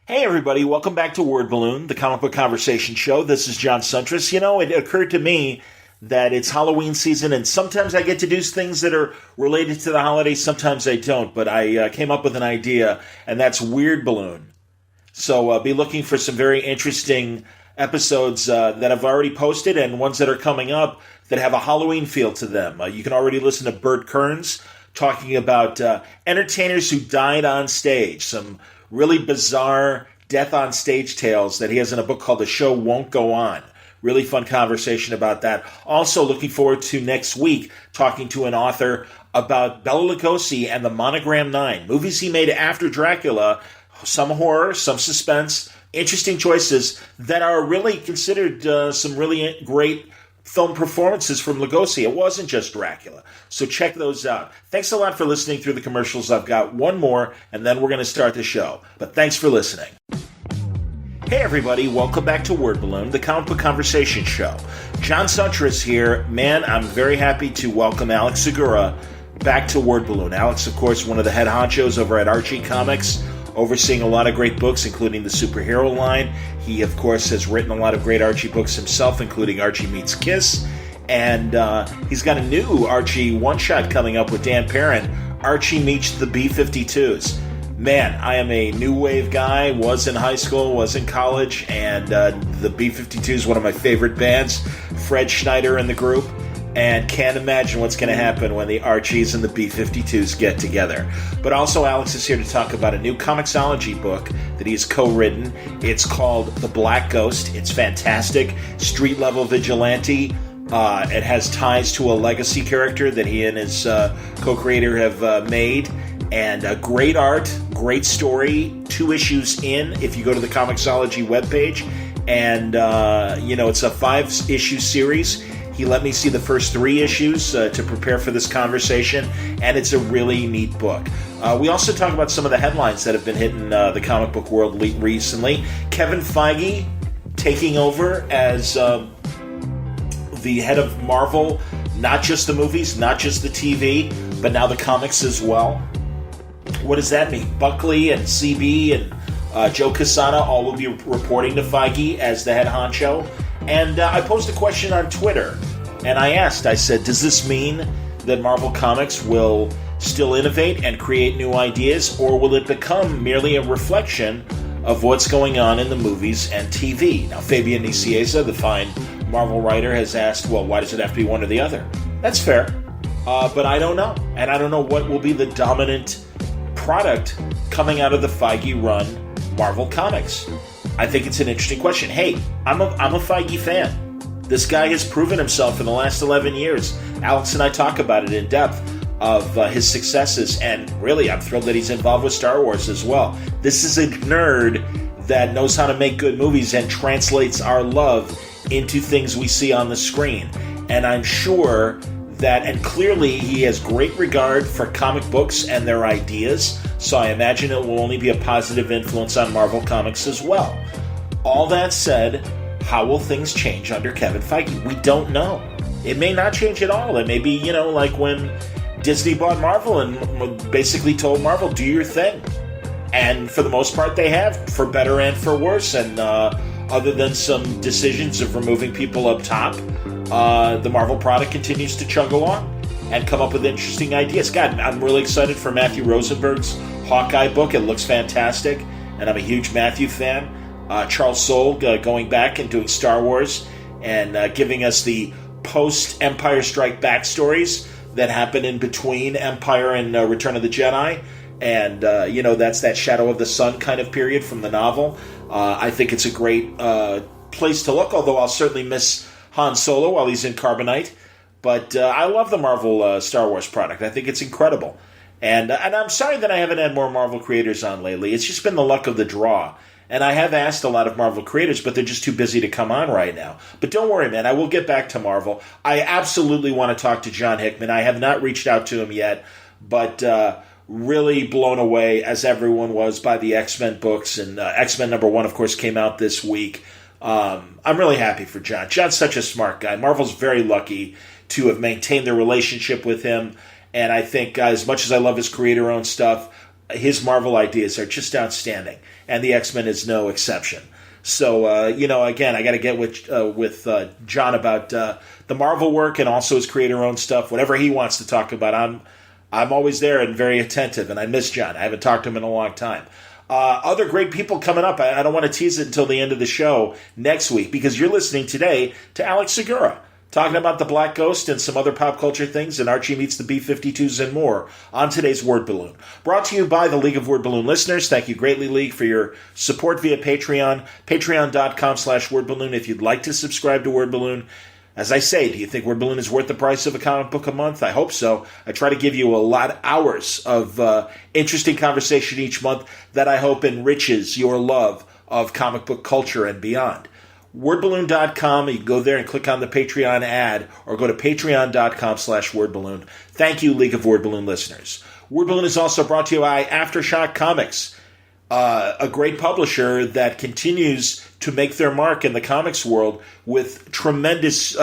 Hey everybody, welcome back to Word Balloon, the comic book conversation show. This is John Suntress. You know, it occurred to me that it's Halloween season, and sometimes I get to do things that are related to the holidays, sometimes I don't, but I came up with an idea, and that's Weird Balloon. So be looking for some very interesting episodes that I've already posted and ones that are coming up that have a Halloween feel to them. You can already listen to Bert Kearns talking about entertainers who died on stage, some really bizarre death on stage tales that he has in a book called The Show Won't Go On. Really fun conversation about that. Also looking forward to next week talking to an author about Bela Lugosi and the Monogram 9, movies he made after Dracula, some horror, some suspense, interesting choices that are really considered some really great film performances from Lugosi. It wasn't just Dracula. So check those out. Thanks a lot for listening through the commercials. I've got one more, and then we're going to start the show. But thanks for listening. Hey everybody, welcome back to Word Balloon, the comic book conversation show. John Suntress here. Man, I'm very happy to welcome Alex Segura back to Word Balloon. Alex, of course, one of the head honchos over at Archie Comics, overseeing a lot of great books, including the superhero line. He, of course, has written a lot of great Archie books himself, including Archie Meets Kiss. And he's got a new Archie one-shot coming up with Dan Perrin, Archie Meets the B52s. Man, I am a new wave guy, was in high school, was in college, and the B52s, one of my favorite bands, Fred Schneider and the group. And can't imagine what's going to happen when the Archies and the B52s get together. But also, Alex is here to talk about a new Comixology book that he's co-written. It's called The Black Ghost. It's fantastic. Street-level vigilante. It has ties to a legacy character that he and his co-creator have made. And great art, great story. 2 issues in, if you go to the Comixology webpage. And, it's a 5-issue series. He let me see the first 3 issues to prepare for this conversation, and it's a really neat book. We also talk about some of the headlines that have been hitting the comic book world recently. Kevin Feige taking over as the head of Marvel, not just the movies, not just the TV, but now the comics as well. What does that mean? Buckley and CB and Joe Quesada all will be reporting to Feige as the head honcho. And I posed a question on Twitter, and I said, does this mean that Marvel Comics will still innovate and create new ideas, or will it become merely a reflection of what's going on in the movies and TV? Now, Fabian Nicieza, the fine Marvel writer, has asked, well, why does it have to be one or the other? That's fair, but I don't know. And I don't know what will be the dominant product coming out of the Feige-run Marvel Comics. I think it's an interesting question. Hey, I'm a Feige fan. This guy has proven himself in the last 11 years. Alex and I talk about it in depth of his successes, and really, I'm thrilled that he's involved with Star Wars as well. This is a nerd that knows how to make good movies and translates our love into things we see on the screen. And I'm sure that, and clearly he has great regard for comic books and their ideas, so I imagine it will only be a positive influence on Marvel Comics as well. All that said, how will things change under Kevin Feige? We don't know. It may not change at all. It may be, like when Disney bought Marvel and basically told Marvel, do your thing. And for the most part, they have, for better and for worse. And other than some decisions of removing people up top, the Marvel product continues to chug along and come up with interesting ideas. God, I'm really excited for Matthew Rosenberg's Hawkeye book. It looks fantastic, and I'm a huge Matthew fan. Charles Soule going back and doing Star Wars and giving us the post-Empire Strike Back stories that happen in between Empire and Return of the Jedi. And, that's that Shadow of the Sun kind of period from the novel. I think it's a great place to look, although I'll certainly miss Han Solo while he's in Carbonite. But I love the Marvel Star Wars product. I think it's incredible. And I'm sorry that I haven't had more Marvel creators on lately. It's just been the luck of the draw. And I have asked a lot of Marvel creators, but they're just too busy to come on right now. But don't worry, man. I will get back to Marvel. I absolutely want to talk to John Hickman. I have not reached out to him yet, but really blown away, as everyone was, by the X-Men books. And X-Men #1, of course, came out this week. I'm really happy for John. John's such a smart guy. Marvel's very lucky to have maintained their relationship with him. And I think, as much as I love his creator-owned stuff, his Marvel ideas are just outstanding, and the X-Men is no exception. So, again, I got to get with John about the Marvel work and also his creator-owned stuff. Whatever he wants to talk about, I'm always there and very attentive, and I miss John. I haven't talked to him in a long time. Other great people coming up. I don't want to tease it until the end of the show next week, because you're listening today to Alex Segura, talking about the Black Ghost and some other pop culture things, and Archie meets the B52s and more on today's Word Balloon. Brought to you by the League of Word Balloon listeners. Thank you greatly, League, for your support via Patreon. Patreon.com/Word Balloon if you'd like to subscribe to Word Balloon. As I say, do you think Word Balloon is worth the price of a comic book a month? I hope so. I try to give you a lot of hours of interesting conversation each month that I hope enriches your love of comic book culture and beyond. Wordballoon.com. You can go there and click on the Patreon ad, or go to patreon.com/wordballoon. Thank you, League of Word Balloon listeners. Word Balloon is also brought to you by Aftershock Comics, a great publisher that continues to make their mark in the comics world with tremendous,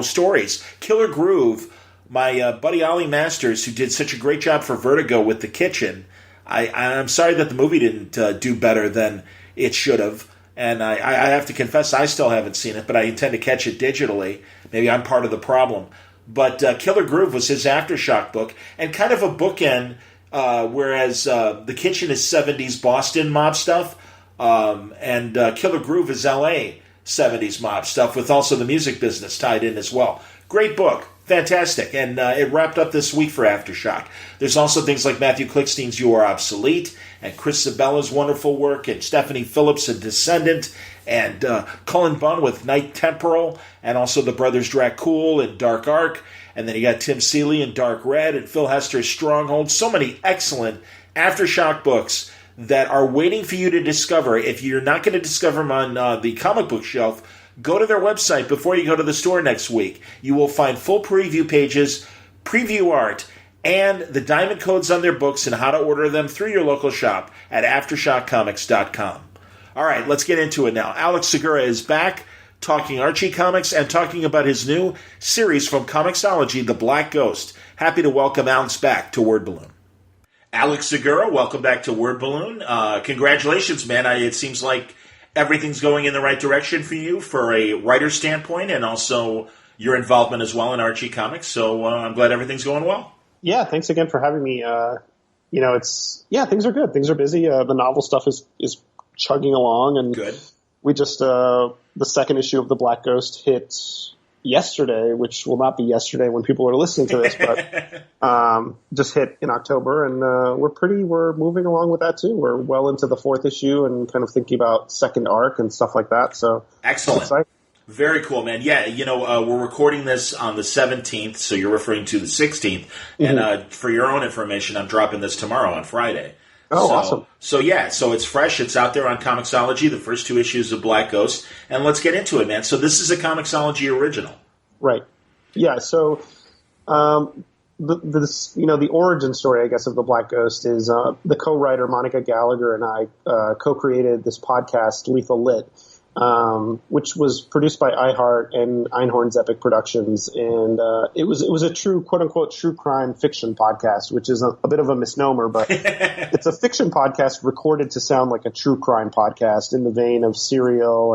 stories. Killer Groove, my buddy Ollie Masters, who did such a great job for Vertigo with The Kitchen. I'm sorry that the movie didn't do better than it should have. And I have to confess, I still haven't seen it, but I intend to catch it digitally. Maybe I'm part of the problem. But Killer Groove was his Aftershock book, and kind of a bookend, whereas The Kitchen is 70s Boston mob stuff, and Killer Groove is LA 70s mob stuff, with also the music business tied in as well. Great book. Fantastic. And it wrapped up this week for Aftershock. There's also things like Matthew Klickstein's You Are Obsolete, and Chris Sabella's wonderful work, and Stephanie Phillips in Descendant, and Cullen Bunn with Night Temporal, and also the brothers Dracul in Dark Ark, and then you got Tim Seeley in Dark Red, and Phil Hester's Stronghold. So many excellent Aftershock books that are waiting for you to discover. If you're not going to discover them on the comic book shelf, go to their website before you go to the store next week. You will find full preview pages, preview art, and the diamond codes on their books and how to order them through your local shop at AftershockComics.com. All right, let's get into it now. Alex Segura is back, talking Archie comics and talking about his new series from Comixology, The Black Ghost. Happy to welcome Alex back to Word Balloon. Alex Segura, welcome back to Word Balloon. Congratulations, man. It seems like everything's going in the right direction for you for a writer standpoint, and also your involvement as well in Archie Comics. So I'm glad everything's going well. Yeah, thanks again for having me. Things are good. Things are busy. The novel stuff is chugging along, and good. We just the second issue of The Black Ghost hit yesterday, which will not be yesterday when people are listening to this, but just hit in October, and we're moving along with that too. We're well into the fourth issue and kind of thinking about second arc and stuff like that. So excellent. Very cool, man. Yeah, we're recording this on the 17th, so you're referring to the 16th. Mm-hmm. And for your own information, I'm dropping this tomorrow on Friday. Oh, awesome. So it's fresh. It's out there on Comixology, the first two issues of Black Ghost. And let's get into it, man. So this is a Comixology original. Right. Yeah, so the origin story, I guess, of The Black Ghost is the co-writer Monica Gallgher and I co-created this podcast, Lethal Lit, which was produced by iHeart and Einhorn's Epic Productions, and it was a true, quote unquote, true crime fiction podcast, which is a bit of a misnomer, but it's a fiction podcast recorded to sound like a true crime podcast in the vein of Serial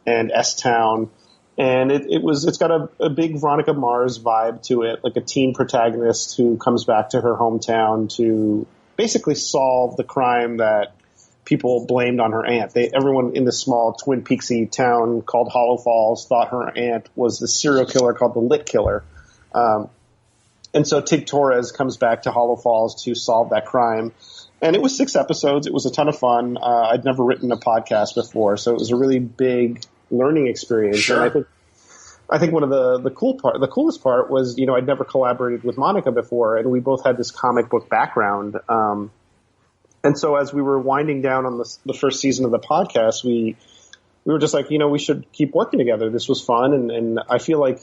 and S-Town, and it's got a big Veronica Mars vibe to it, like a teen protagonist who comes back to her hometown to basically solve the crime that people blamed on her aunt. Everyone in this small Twin Peaksy town called Hollow Falls thought her aunt was the serial killer called the Lit Killer. And so Tig Torres comes back to Hollow Falls to solve that crime. And it was 6 episodes. It was a ton of fun. I'd never written a podcast before, so it was a really big learning experience. Sure. And I think one of the coolest part was, I'd never collaborated with Monica before, and we both had this comic book background. And so as we were winding down on the first season of the podcast, we were just like, we should keep working together. This was fun. And I feel like,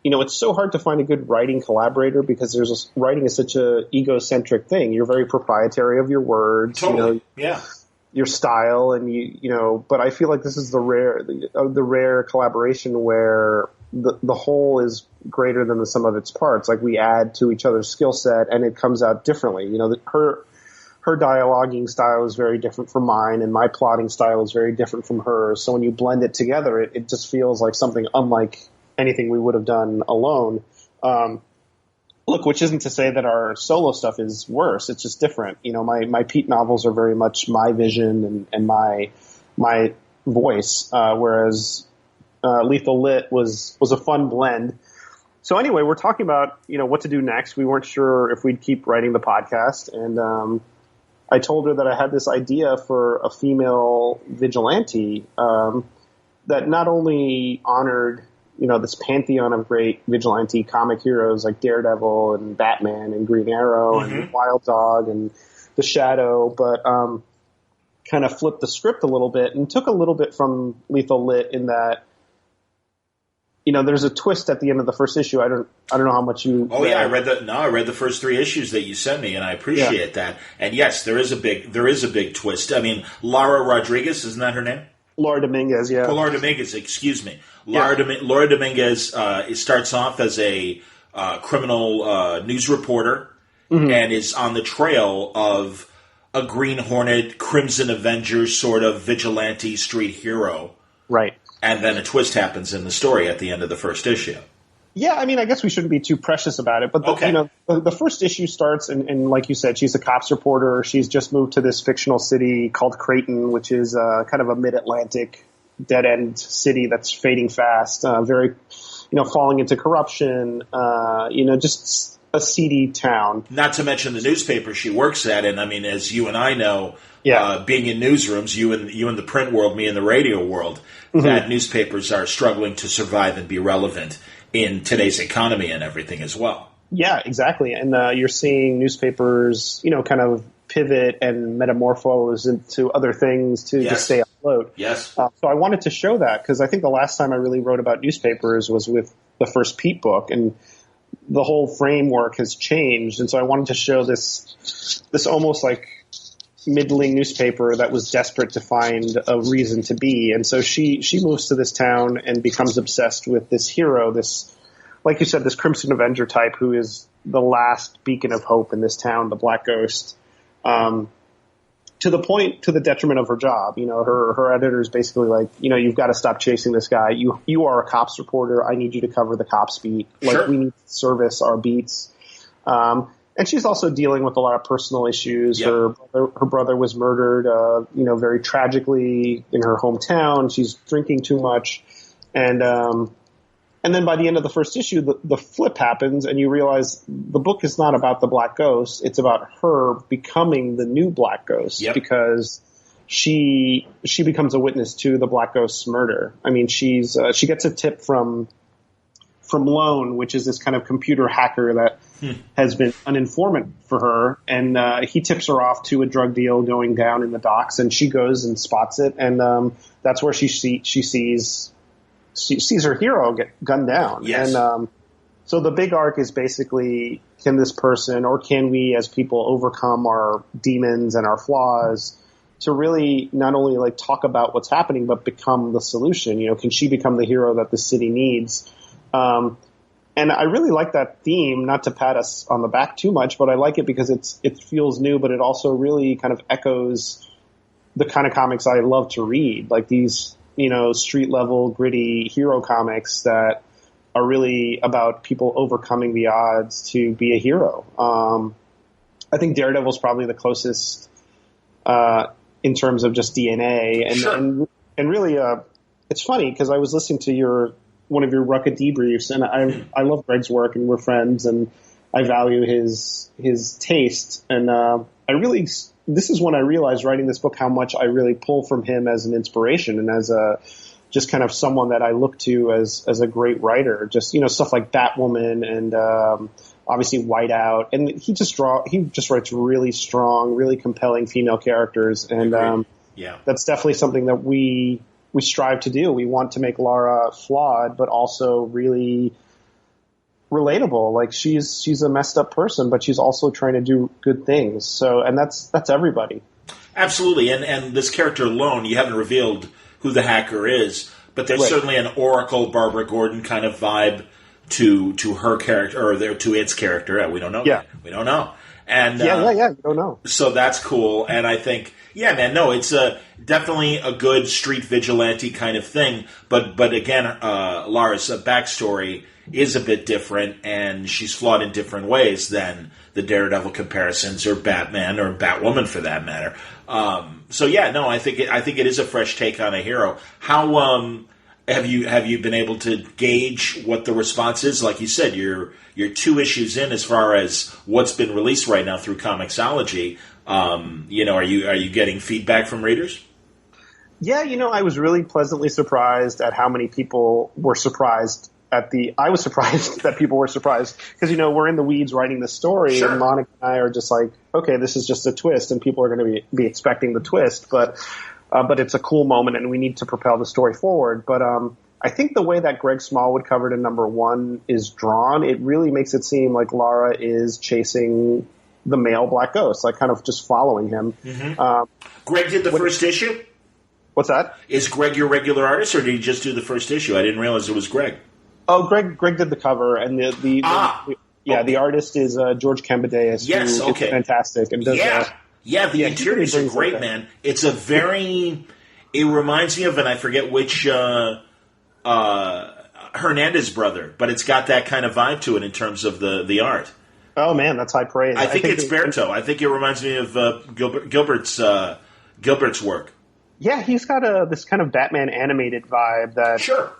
it's so hard to find a good writing collaborator because writing is such a egocentric thing. You're very proprietary of your words, totally. Yeah. Your style, and but I feel like this is the rare collaboration where the whole is greater than the sum of its parts. Like we add to each other's skill set and it comes out differently. her dialoguing style is very different from mine, and my plotting style is very different from hers. So when you blend it together, it just feels like something unlike anything we would have done alone. Look, which isn't to say that our solo stuff is worse. It's just different. You know, my Pete novels are very much my vision and my voice, whereas Lethal Lit was a fun blend. So anyway, we're talking about, you know, what to do next. We weren't sure if we'd keep writing the podcast, and I told her that I had this idea for a female vigilante that not only honored, you know, this pantheon of great vigilante comic heroes like Daredevil and Batman and Green Arrow and Wild Dog and The Shadow, but kind of flipped the script a little bit and took a little bit from Lethal Lit in that, you know, there's a twist at the end of the first issue. I don't know how much you. Oh yeah, I read the first 3 issues that you sent me, and I appreciate that. And yes, there is a big twist. I mean, Lara Rodriguez, isn't that her name? Laura Dominguez, yeah. Well, Laura Dominguez, excuse me. Laura Dominguez starts off as a criminal news reporter and is on the trail of a Green Hornet, Crimson Avenger sort of vigilante street hero. Right. And then a twist happens in the story at the end of the first issue. Yeah, I mean, I guess we shouldn't be too precious about it. But, you know, the first issue starts, and like you said, she's a cops reporter. She's just moved to this fictional city called Creighton, which is kind of a mid-Atlantic dead-end city that's fading fast, very, you know, falling into corruption, you know, just a seedy town. Not to mention the newspaper she works at, and I mean, as you and I know, being in newsrooms, you in the print world, me in the radio world, that newspapers are struggling to survive and be relevant in today's economy and everything as well. Yeah, exactly. And you're seeing newspapers, you know, kind of pivot and metamorphose into other things to just stay afloat. Yes. So I wanted to show that because I think the last time I really wrote about newspapers was with the first Pete book, and the whole framework has changed. And so I wanted to show this almost like middling newspaper that was desperate to find a reason to be. And so she moves to this town and becomes obsessed with this hero, this, like you said, this Crimson Avenger type who is the last beacon of hope in this town, the Black Ghost, to the detriment of her job. You know, her editor is basically like, you know, you've got to stop chasing this guy. You are a cops reporter. I need you to cover the cops beat. Like, we need to service our beats. And she's also dealing with a lot of personal issues. Yep. Her brother was murdered, you know, very tragically in her hometown. She's drinking too much. And then by the end of the first issue, the flip happens and you realize the book is not about the Black Ghost. It's about her becoming the new Black Ghost because she becomes a witness to the Black Ghost's murder. I mean, she gets a tip from Lone, which is this kind of computer hacker that has been an informant for her, and he tips her off to a drug deal going down in the docks, and she goes and spots it, and that's where she sees her hero get gunned down. Yes. And so the big arc is basically, can this person, or can we as people, overcome our demons and our flaws to really not only like talk about what's happening, but become the solution? You know, can she become the hero that the city needs? And I really like that theme, not to pat us on the back too much, but I like it because it feels new, but it also really kind of echoes the kind of comics I love to read, like these, you know, street level, gritty hero comics that are really about people overcoming the odds to be a hero. I think Daredevil's probably the closest in terms of just DNA, and really, it's funny because I was listening to one of your Rucka debriefs, and I love Greg's work, and we're friends, and I value his taste, and this is when I realized writing this book how much I really pull from him as an inspiration and as a just kind of someone that I look to as a great writer. Just, you know, stuff like Batwoman and obviously Whiteout, and he just writes really strong, really compelling female characters, and that's definitely something that we strive to do. We want to make Lara flawed, but also really relatable. Like she's a messed up person, but she's also trying to do good things. So, and that's everybody. Absolutely. And this character alone, you haven't revealed who the hacker is, but there's certainly an Oracle Barbara Gordon kind of vibe to her character, or to its character. We don't know. Yeah. We don't know. And yeah. You don't know. So that's cool. And I think, yeah, man, no, it's definitely a good street vigilante kind of thing. But again, Lara's backstory is a bit different, and she's flawed in different ways than the Daredevil comparisons, or Batman, or Batwoman for that matter. So yeah, no, I think it is a fresh take on a hero. How have you been able to gauge what the response is? Like you said, you're 2 issues in as far as what's been released right now through Comixology. Are you getting feedback from readers? Yeah, I was really pleasantly surprised at how many people were surprised I was surprised that people were surprised because, we're in the weeds writing the story, sure. And Monica and I are just like, okay, this is just a twist, and people are going to be expecting the twist, but it's a cool moment, and we need to propel the story forward. But I think the way that Greg Smallwood covered in #1 is drawn, it really makes it seem like Lara is chasing the male Black Ghost, like kind of just following him. Mm-hmm. Greg did the first issue? What's that? Is Greg your regular artist, or did he just do the first issue? I didn't realize it was Greg. Oh, Greg did the cover, and the artist is Geroge Kambadais. Yes, who okay. is fantastic. And does, the interiors are great, man. It's a very... It reminds me of, and I forget which Hernandez brother, but it's got that kind of vibe to it in terms of the art. Oh, man, that's high praise. I think it's Berto. I think it reminds me of Gilbert's work. Yeah, he's got this kind of Batman animated vibe that... Sure.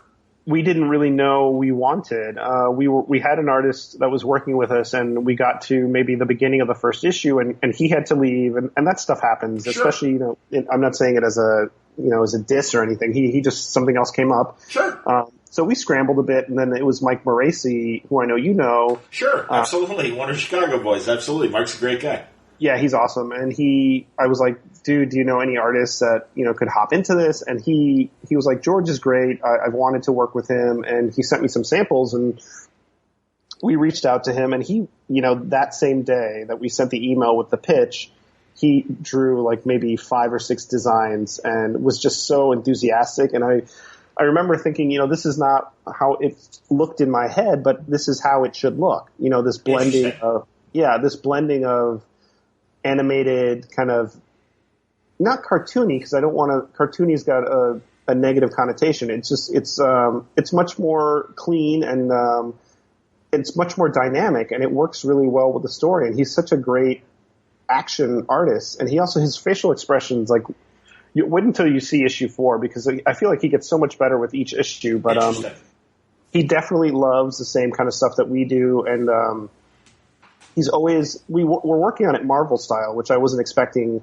We didn't really know we wanted. We had an artist that was working with us, and we got to maybe the beginning of the first issue, and he had to leave, and that stuff happens. Sure. Especially, I'm not saying it as a diss or anything. He just something else came up. Sure. So we scrambled a bit, and then it was Mike Moreci, who I know you know. Sure, absolutely, one of Chicago boys. Absolutely, Mike's a great guy. Yeah, he's awesome, and I was like, dude, do you know any artists that, could hop into this? And he was like, George is great. I've wanted to work with him. And he sent me some samples, and we reached out to him, and he, that same day that we sent the email with the pitch, he drew like maybe 5 or 6 designs and was just so enthusiastic. And I remember thinking, this is not how it looked in my head, but this is how it should look. This blending of animated kind of, not cartoony, because I don't want to. Cartoony's got a negative connotation. It's just it's much more clean, and it's much more dynamic, and it works really well with the story. And he's such a great action artist, and his facial expressions, like, you wait until you see issue 4, because I feel like he gets so much better with each issue. But he definitely loves the same kind of stuff that we do, and he's always we're working on it Marvel style, which I wasn't expecting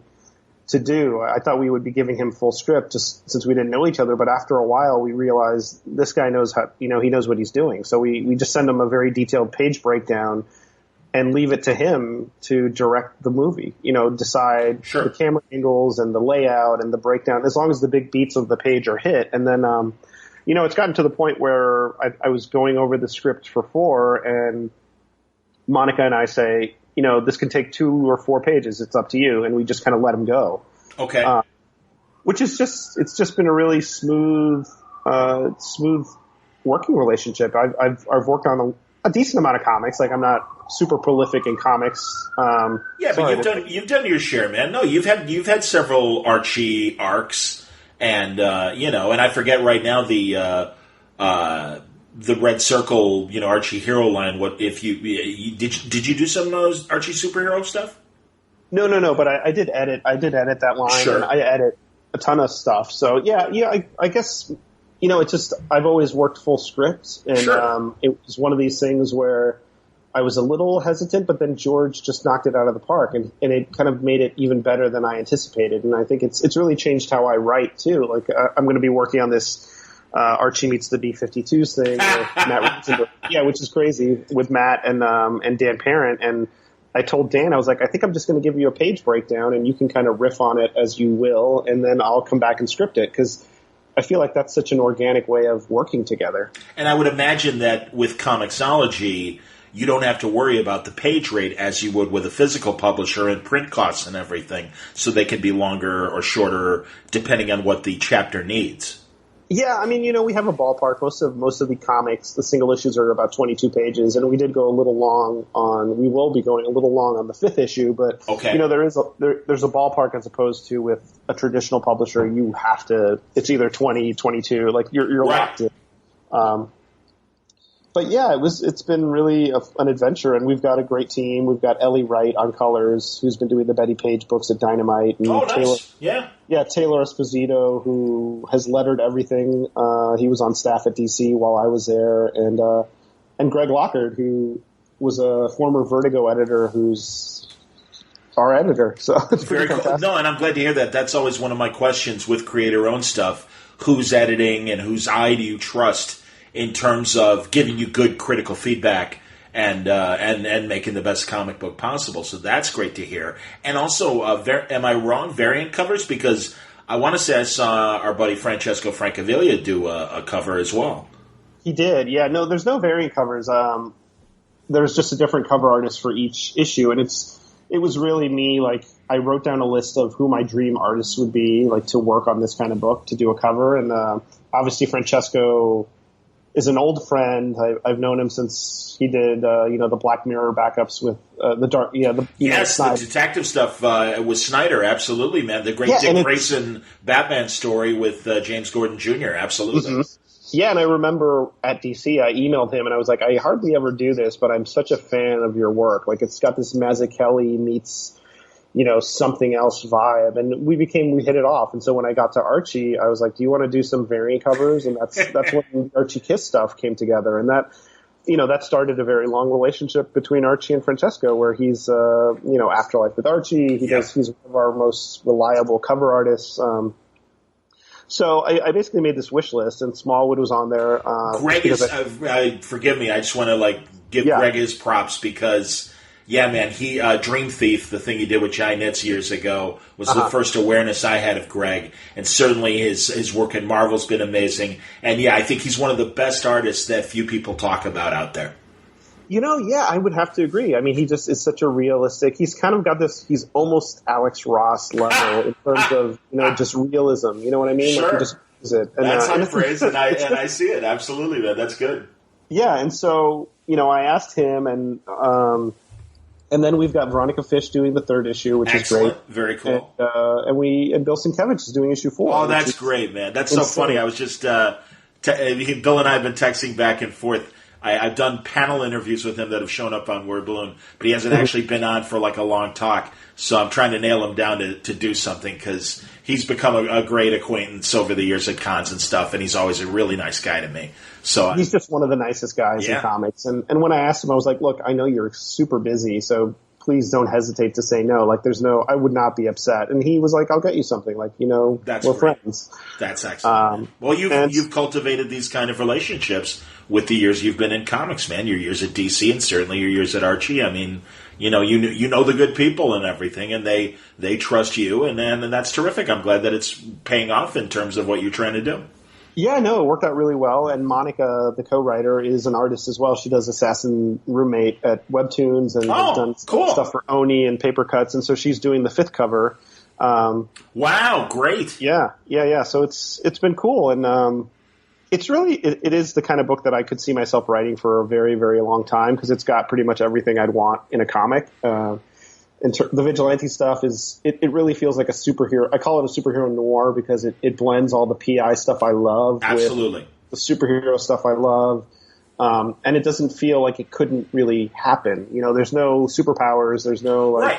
to do. I thought we would be giving him full script just since we didn't know each other, but after a while we realized this guy knows how, he knows what he's doing. So we just send him a very detailed page breakdown and leave it to him to direct the movie, decide the camera angles and the layout and the breakdown, as long as the big beats of the page are hit. And then, it's gotten to the point where I was going over the script for 4, and Monica and I say, this can take 2 or 4 pages. It's up to you. And we just kind of let him go. Okay. Which is it's just been a really smooth working relationship. I've worked on a decent amount of comics. Like, I'm not super prolific in comics. But you've done your share, man. No, you've had several Archie arcs, and and I forget right now the Red Circle, Archie hero line. What if you did you do some of those Archie superhero stuff? No. But I did edit. I did edit that line. Sure. And I edit a ton of stuff. So yeah. I guess it's just I've always worked full script, and it was one of these things where I was a little hesitant, but then George just knocked it out of the park, and it kind of made it even better than I anticipated. And I think it's really changed how I write too. Like, I'm going to be working on this Archie meets the B52s thing with Matt Rosenberg, which is crazy, with Matt and Dan Parent. And I told Dan, I was like, I think I'm just going to give you a page breakdown, and you can kind of riff on it as you will, and then I'll come back and script it, because I feel like that's such an organic way of working together. And I would imagine that with Comixology, you don't have to worry about the page rate as you would with a physical publisher and print costs and everything, so they can be longer or shorter depending on what the chapter needs. Yeah, I mean, we have a ballpark. Most of the comics, the single issues are about 22 pages, and we did go a little long we will be going a little long on the 5th issue, but, okay. there's a ballpark as opposed to with a traditional publisher, you have to, it's either 20, 22, like you're right. locked in. But yeah, it's been really an adventure, and we've got a great team. We've got Ellie Wright on colors, who's been doing the Betty Page books at Dynamite. And nice. Yeah, Taylor Esposito, who has lettered everything. He was on staff at DC while I was there, and Greg Lockard, who was a former Vertigo editor, who's our editor. So it's very cool. No, and I'm glad to hear that. That's always one of my questions with creator-owned stuff: who's editing and whose eye do you trust in terms of giving you good critical feedback and making the best comic book possible. So that's great to hear. And also, am I wrong? Variant covers? Because I want to say I saw our buddy Francesco Francavilla do a cover as well. He did, yeah. No, there's no variant covers. There's just a different cover artist for each issue, and it was really me. Like, I wrote down a list of who my dream artists would be, like, to work on this kind of book, to do a cover, and obviously Francesco is an old friend. I've known him since he did, the Black Mirror backups with the dark. Yeah, the detective stuff with Snyder. Absolutely, man. The great Dick Grayson Batman story with James Gordon Jr. Absolutely. Mm-hmm. Yeah, and I remember at DC, I emailed him and I was like, I hardly ever do this, but I'm such a fan of your work. Like, it's got this Mazzucchelli meets, something else vibe. And we hit it off. And so when I got to Archie, I was like, do you want to do some variant covers? And that's when the Archie Kiss stuff came together. And that started a very long relationship between Archie and Francesco, where he's, Afterlife with Archie. He's one of our most reliable cover artists. So I basically made this wish list, and Smallwood was on there. Greg is, forgive me, I just want to give Greg his props because, yeah, man, he Dream Thief, the thing he did with Giant Nits years ago, was the first awareness I had of Greg, and certainly his work in Marvel's been amazing. And yeah, I think he's one of the best artists that few people talk about out there. I would have to agree. I mean, he just is such a realistic. He's kind of got this. He's almost Alex Ross level in terms of just realism. You know what I mean? Sure. Like, he just is it. And, that's high praise, and I see it absolutely, man. That's good. Yeah, and so I asked him, and then we've got Veronica Fish doing the 3rd issue, which Excellent. is great. Very cool. And Bill Sienkiewicz is doing issue 4. Oh, that's great, man. That's so funny. I was just Bill and I have been texting back and forth. I've done panel interviews with him that have shown up on Word Balloon, but he hasn't actually been on for a long talk. So I'm trying to nail him down to do something because he's become a great acquaintance over the years at cons and stuff, and he's always a really nice guy to me. So he's just one of the nicest guys in comics. And when I asked him, I was like, look, I know you're super busy, so please don't hesitate to say no. Like, I would not be upset. And he was like, I'll get you something. Like, That's we're great. friends. That's excellent. Well, you've cultivated these kind of relationships with the years you've been in comics, man. Your years at DC and certainly your years at Archie. I mean, you know the good people and everything, and they trust you, and that's terrific. I'm glad that it's paying off in terms of what you're trying to do. Yeah, no, it worked out really well. And Monica, the co-writer, is an artist as well. She does Assassin Roommate at Webtoons and has done stuff for Oni and Paper Cuts. And so she's doing the 5th cover. Wow, great. Yeah. So it's been cool. And it's really, it is the kind of book that I could see myself writing for a very, very long time because it's got pretty much everything I'd want in a comic. The vigilante stuff it really feels like a superhero. I call it a superhero noir because it blends all the PI stuff I love Absolutely. with the superhero stuff I love. And it doesn't feel like it couldn't really happen. There's no superpowers. There's no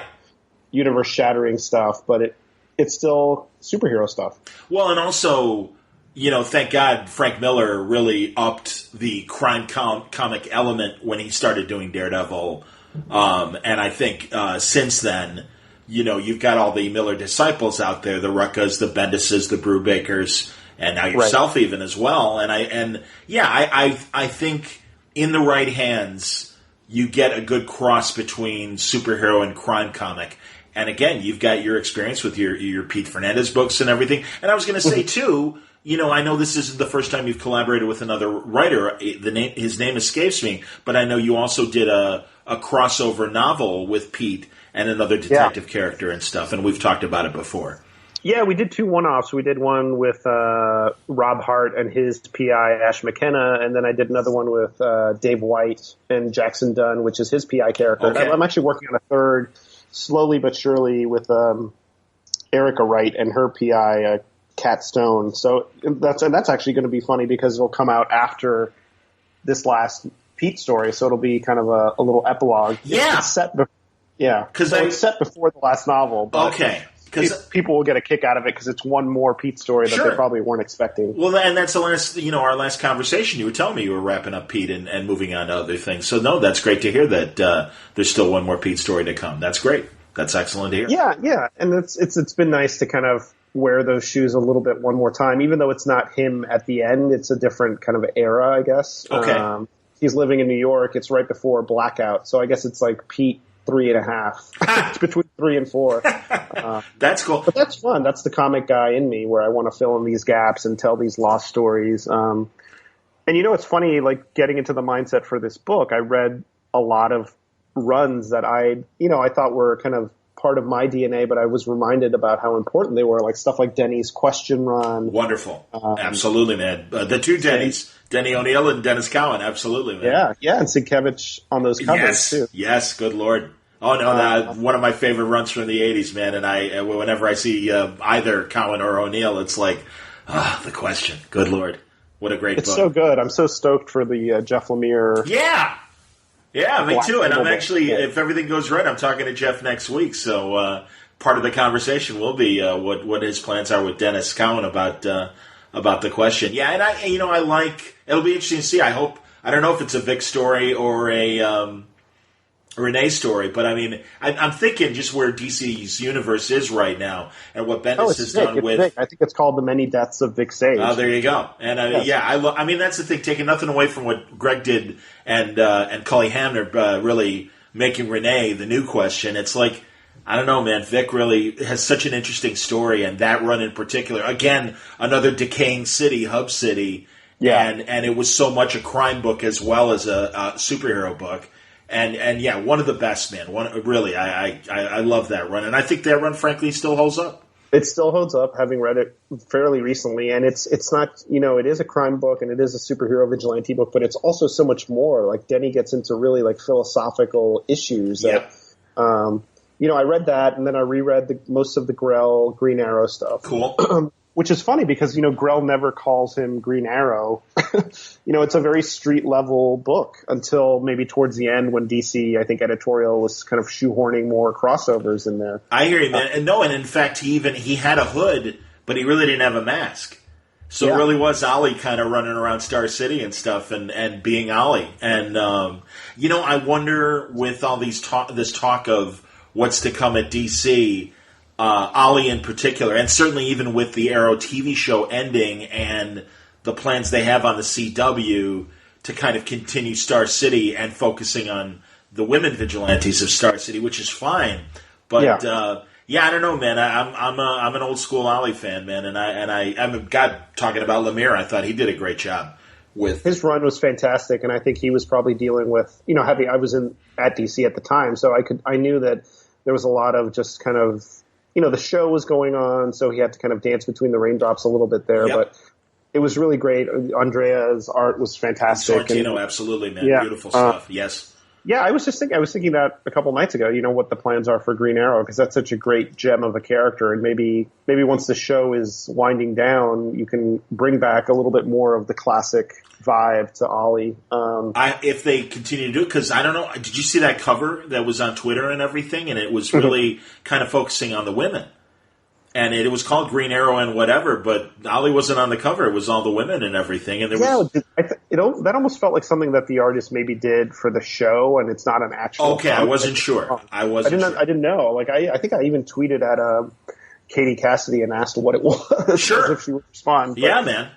universe shattering stuff, but it's still superhero stuff. Well, and also, thank God Frank Miller really upped the crime comic element when he started doing Daredevil. And I think since then, you've got all the Miller disciples out there, the Ruckas, the Bendises, the Brubakers, and now yourself even as well. And I think in the right hands, you get a good cross between superhero and crime comic. And again, you've got your experience with your Pete Fernandez books and everything. And I was going to say too, I know this isn't the first time you've collaborated with another writer. His name escapes me, but I know you also did a crossover novel with Pete and another detective character and stuff, and we've talked about it before. Yeah, we did 2 one-offs. We did one with Rob Hart and his PI, Ash McKenna, and then I did another one with Dave White and Jackson Dunn, which is his PI character. Okay. I'm actually working on a third, slowly but surely, with Erica Wright and her PI, Kat Stone. So that's actually going to be funny because it'll come out after this last Pete story, so it'll be kind of a little epilogue. Yeah. It's set it's set before the last novel. But okay. Because people will get a kick out of it because it's one more Pete story that they probably weren't expecting. Well, and that's our last conversation. You were telling me you were wrapping up Pete and moving on to other things. So, no, that's great to hear that there's still one more Pete story to come. That's great. That's excellent to hear. Yeah, and it's been nice to kind of wear those shoes a little bit one more time, even though it's not him at the end. It's a different kind of era, I guess. Okay. He's living in New York. It's right before Blackout, so I guess it's like Pete 3.5. It's between 3 and 4. That's cool. But that's fun. That's the comic guy in me where I want to fill in these gaps and tell these lost stories. And it's funny, like getting into the mindset for this book, I read a lot of runs that I thought were kind of part of my DNA, but I was reminded about how important they were, like stuff like Denny's Question Run. Wonderful. Absolutely, man. The 2 Denny's, Denny O'Neil and Dennis Cowan. Absolutely, man. Yeah, and Sienkiewicz on those covers, too. Yes, good Lord. Oh, no, one of my favorite runs from the 80s, man, and whenever I see either Cowan or O'Neil, it's like, The Question. Good Lord. What a great book. It's so good. I'm so stoked for the Jeff Lemire. Yeah, me too. And I'm actually, if everything goes right, I'm talking to Jeff next week. So part of the conversation will be what his plans are with Dennis Cowan about The Question. Yeah, and I like. It'll be interesting to see. I don't know if it's a Vic story or a Renee story, but I mean, I'm thinking just where DC's universe is right now and what Bendis has done with. Vic. I think it's called The Many Deaths of Vic Sage. Oh, there you go. And I mean, that's the thing. Taking nothing away from what Greg did and Cully Hamner really making Renee the new Question. It's like, I don't know, man. Vic really has such an interesting story, and that run in particular. Again, another decaying city, hub city. Yeah. And it was so much a crime book as well as a superhero book. And yeah, one of the best, man. I love that run, and I think that run, frankly, still holds up. It still holds up, having read it fairly recently, and it's not, it is a crime book and it is a superhero vigilante book, but it's also so much more. Like Denny gets into really like philosophical issues. That, I read that, and then I reread most of the Grell Green Arrow stuff. Cool. Which is funny because, Grell never calls him Green Arrow. It's a very street-level book until maybe towards the end when DC, I think, editorial was kind of shoehorning more crossovers in there. I hear you, man. And in fact, he had a hood, but he really didn't have a mask. So it really was Ollie kind of running around Star City and stuff and being Ollie. And, I wonder with all this talk of what's to come at DC, Ollie in particular, and certainly even with the Arrow TV show ending and the plans they have on the CW to kind of continue Star City and focusing on the women vigilantes of Star City, which is fine. But I don't know, man. I'm an old school Ollie fan, man, and I'm talking about Lemire. I thought he did a great job with his run was fantastic, and I think he was probably dealing with I was at DC at the time, so I knew that there was a lot of just kind of. The show was going on, so he had to kind of dance between the raindops a little bit there. Yep. But it was really great. Andrea's art was fantastic. Sorrentino, absolutely, man. Beautiful stuff. Yes. Yeah, I was thinking that a couple nights ago, what the plans are for Green Arrow, because that's such a great gem of a character. And maybe once the show is winding down, you can bring back a little bit more of the classic vibe to Ollie. If they continue to do it, because I don't know, did you see that cover that was on Twitter and everything? And it was really kind of focusing on the women. And it was called Green Arrow and whatever, but Ollie wasn't on the cover. It was all the women and everything. And that almost felt like something that the artist maybe did for the show, and it's not an actual. Okay, I wasn't sure. I didn't know. Like I think I even tweeted at Katie Cassidy and asked what it was. Sure, if she would respond. But, yeah, man.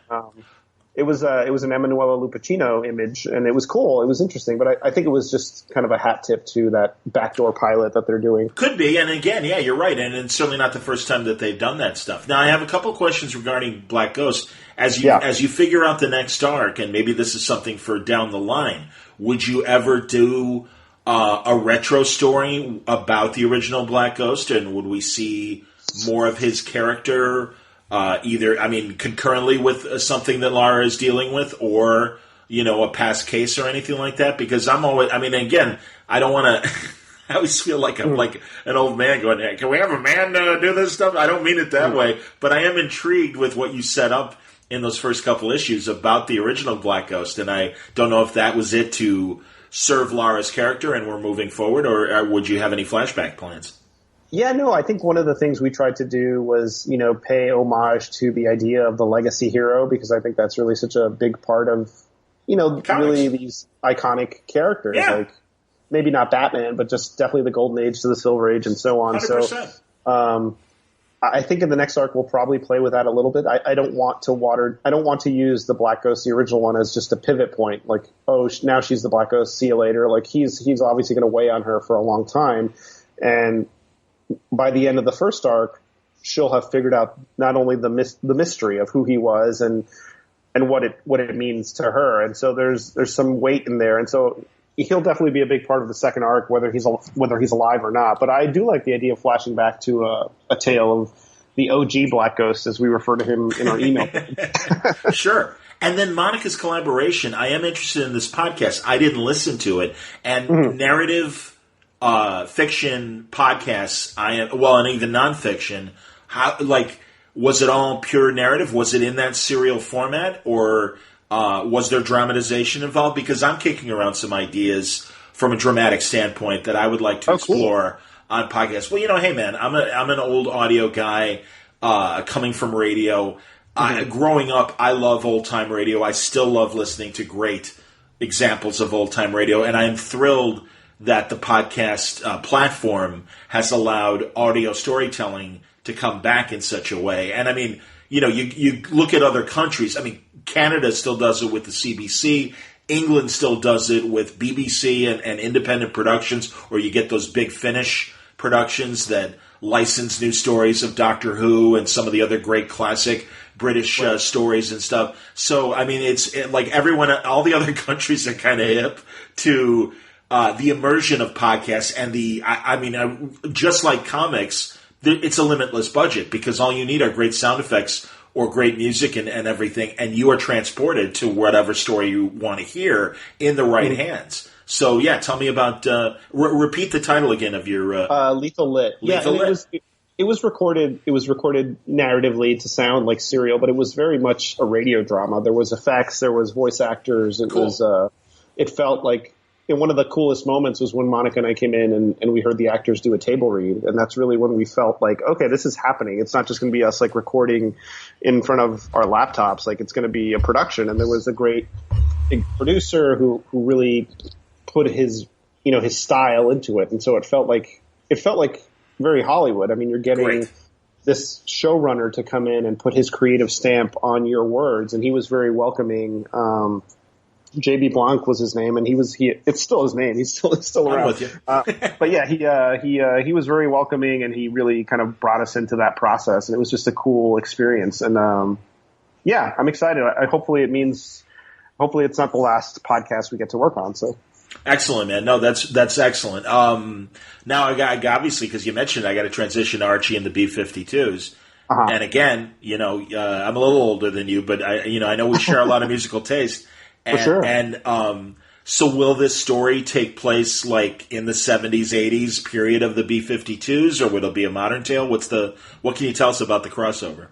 It was an Emanuela Lupacchino image, and it was cool. It was interesting, but I think it was just kind of a hat tip to that backdoor pilot that they're doing. Could be, and again, yeah, you're right, and it's certainly not the first time that they've done that stuff. Now, I have a couple of questions regarding Black Ghost. As you figure out the next arc, and maybe this is something for down the line, would you ever do a retro story about the original Black Ghost, and would we see more of his character, concurrently with something that Lara is dealing with, or a past case or anything like that? Because I'm always, again, I don't want to. I always feel like I'm like an old man going, hey, can we have a man do this stuff? I don't mean it that way, but I am intrigued with what you set up in those first couple issues about the original Black Ghost, and I don't know if that was it to serve Lara's character and we're moving forward, or would you have any flashback plans? Yeah, no, I think one of the things we tried to do was, pay homage to the idea of the legacy hero, because I think that's really such a big part of, really these iconic characters. Yeah. Like, maybe not Batman, but just definitely the Golden Age to the Silver Age and so on. 100%. So, I think in the next arc we'll probably play with that a little bit. I don't want to use the Black Ghost, the original one, as just a pivot point. Like, oh, now she's the Black Ghost. See you later. Like, he's obviously going to weigh on her for a long time, and by the end of the first arc, she'll have figured out not only the mystery of who he was and what it means to her. And so there's some weight in there, and so he'll definitely be a big part of the second arc, whether he's alive or not. But I do like the idea of flashing back to a tale of the OG Black Ghost, as we refer to him in our email. Sure. And then Monica's collaboration. I am interested in this podcast. I didn't listen to it. And narrative fiction podcasts, and even nonfiction, was it all pure narrative? Was it in that serial format, or was there dramatization involved? Because I'm kicking around some ideas from a dramatic standpoint that I would like to explore on podcasts. Well, hey man, I'm an old audio guy, coming from radio. Growing up, I love old time radio. I still love listening to great examples of old time radio, and I am thrilled that the podcast platform has allowed audio storytelling to come back in such a way. And you look at other countries. Canada still does it with the CBC. England still does it with BBC and independent productions, or you get those big Finnish productions that license new stories of Doctor Who and some of the other great classic British stories and stuff. So, it's like everyone, all the other countries are kind of hip to the immersion of podcasts, and just like comics, it's a limitless budget, because all you need are great sound effects or great music and everything, and you are transported to whatever story you want to hear in the right hands. So, yeah, tell me about repeat the title again of your Lethal Lit. Lethal Lit. It was recorded narratively to sound like serial, but it was very much a radio drama. There was effects, there was voice actors. It felt like. And one of the coolest moments was when Monica and I came in and we heard the actors do a table read. And that's really when we felt like, okay, this is happening. It's not just going to be us like recording in front of our laptops. Like, it's going to be a production. And there was a great big producer who really put his style into it. And so it felt like very Hollywood. You're getting this showrunner to come in and put his creative stamp on your words. And he was very welcoming. J.B. Blanc was his name, and it's still his name. He's still around. I'm with you. But yeah, he was very welcoming, and he really kind of brought us into that process, and it was just a cool experience. And I'm excited. Hopefully it's not the last podcast we get to work on. So excellent, man. No, that's excellent. Now I got obviously, because you mentioned, I got to transition to Archie and the B52s. And again, I'm a little older than you, but I know we share a lot of musical taste. For sure. And so will this story take place like in the 70s, 80s period of the B-52s, or will it be a modern tale? What can you tell us about the crossover?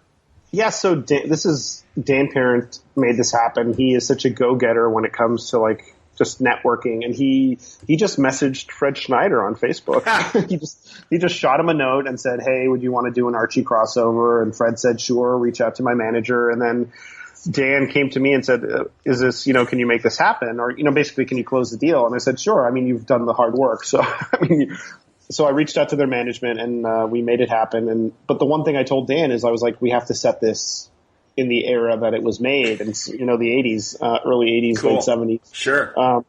Yeah, so this is Dan Parent made this happen. He is such a go-getter when it comes to like just networking, and he just messaged Fred Schneider on Facebook. he just shot him a note and said, "Hey, would you want to do an Archie crossover?" And Fred said, "Sure, reach out to my manager." And then Dan came to me and said, "Is this, can you make this happen? Or, basically, can you close the deal?" And I said, "Sure. You've done the hard work." So, so I reached out to their management and we made it happen. But the one thing I told Dan is I was like, we have to set this in the era that it was made, and the 80s, early 80s, cool. late 70s. Sure.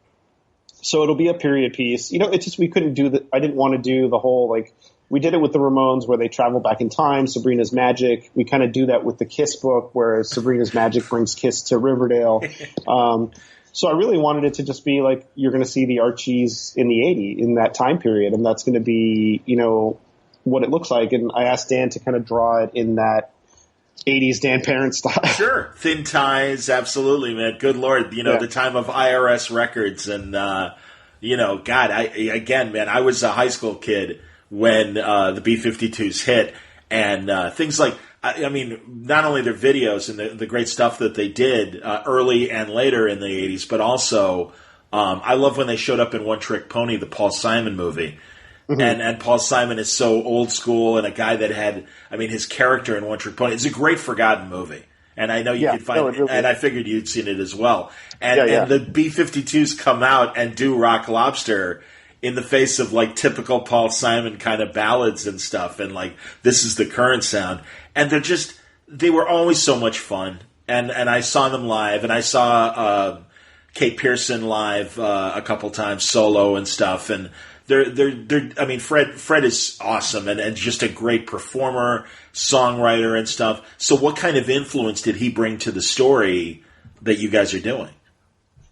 So it'll be a period piece. It's just we couldn't do I didn't want to do the whole like. We did it with the Ramones where they travel back in time, Sabrina's Magic. We kind of do that with the Kiss book where Sabrina's Magic brings Kiss to Riverdale. So I really wanted it to just be like, you're going to see the Archies in the 80s, in that time period. And that's going to be, what it looks like, and I asked Dan to kind of draw it in that 80s Dan Parent style. Sure. Thin ties, absolutely, man. Good Lord. You know, the time of IRS records and, you know, God, I was a high school kid when the B52s hit, and things like, I mean, not only their videos and the great stuff that they did early and later in the 80s, but also I love when they showed up in One Trick Pony, the Paul Simon movie. And Paul Simon is so old school, and a guy that had, I mean, his character in One Trick Pony. It's a great forgotten movie. And I know you could find it, really and I figured you'd seen it as well. And the B-52s come out and do Rock Lobster in the face of, like, typical Paul Simon kind of ballads and stuff, and, like, this is the current sound. And they were always so much fun. And I saw them live, and I saw Kate Pearson live a couple times solo and stuff, and I mean, Fred is awesome and just a great performer, songwriter and stuff. So what kind of influence did he bring to the story that you guys are doing?